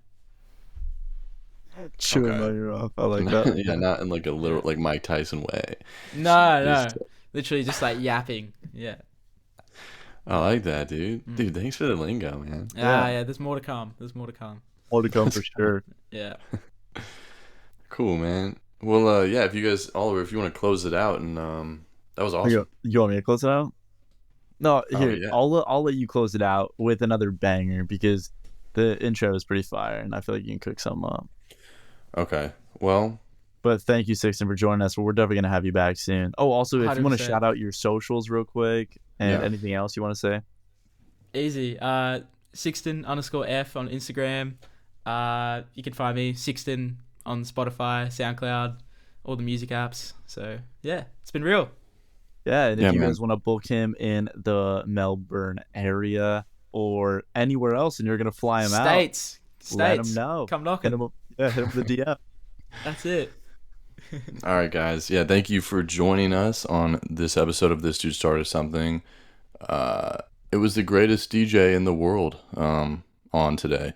Chewing Okay. my ear off. I like that. Yeah, not in like a literal like Mike Tyson way. No. Just- Literally just like yapping. Yeah. I like that, dude. Dude, thanks for the lingo, man. Yeah, there's more to come. More to come for sure. Yeah. Cool, man. Well, yeah, if you guys, Oliver, if you want to close it out, and that was awesome. You want me to close it out? No, here. yeah. I'll let you close it out with another banger because the intro is pretty fire, and I feel like you can cook something up. Okay. Well, But thank you, Sixten, for joining us. We're definitely gonna have you back soon. Oh, also, if you want to 100%. shout out your socials real quick and Yeah. anything else you want to say. Easy. Sixten_F on Instagram. You can find me, Sixten, on Spotify, SoundCloud, all the music apps. So yeah, it's been real. Yeah, and if Yeah, you man. guys want to book him in the Melbourne area or anywhere else, and you're gonna fly him States. out, let him know. Come Hit knocking. him up. Yeah, hit him with the DM. That's it. all right, guys. Yeah, thank you for joining us on this episode of This Dude Started Something. It was the greatest DJ in the world on today.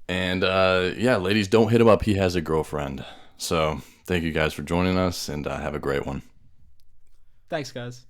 And yeah, ladies, don't hit him up. He has a girlfriend. So thank you guys for joining us, and have a great one. Thanks, guys.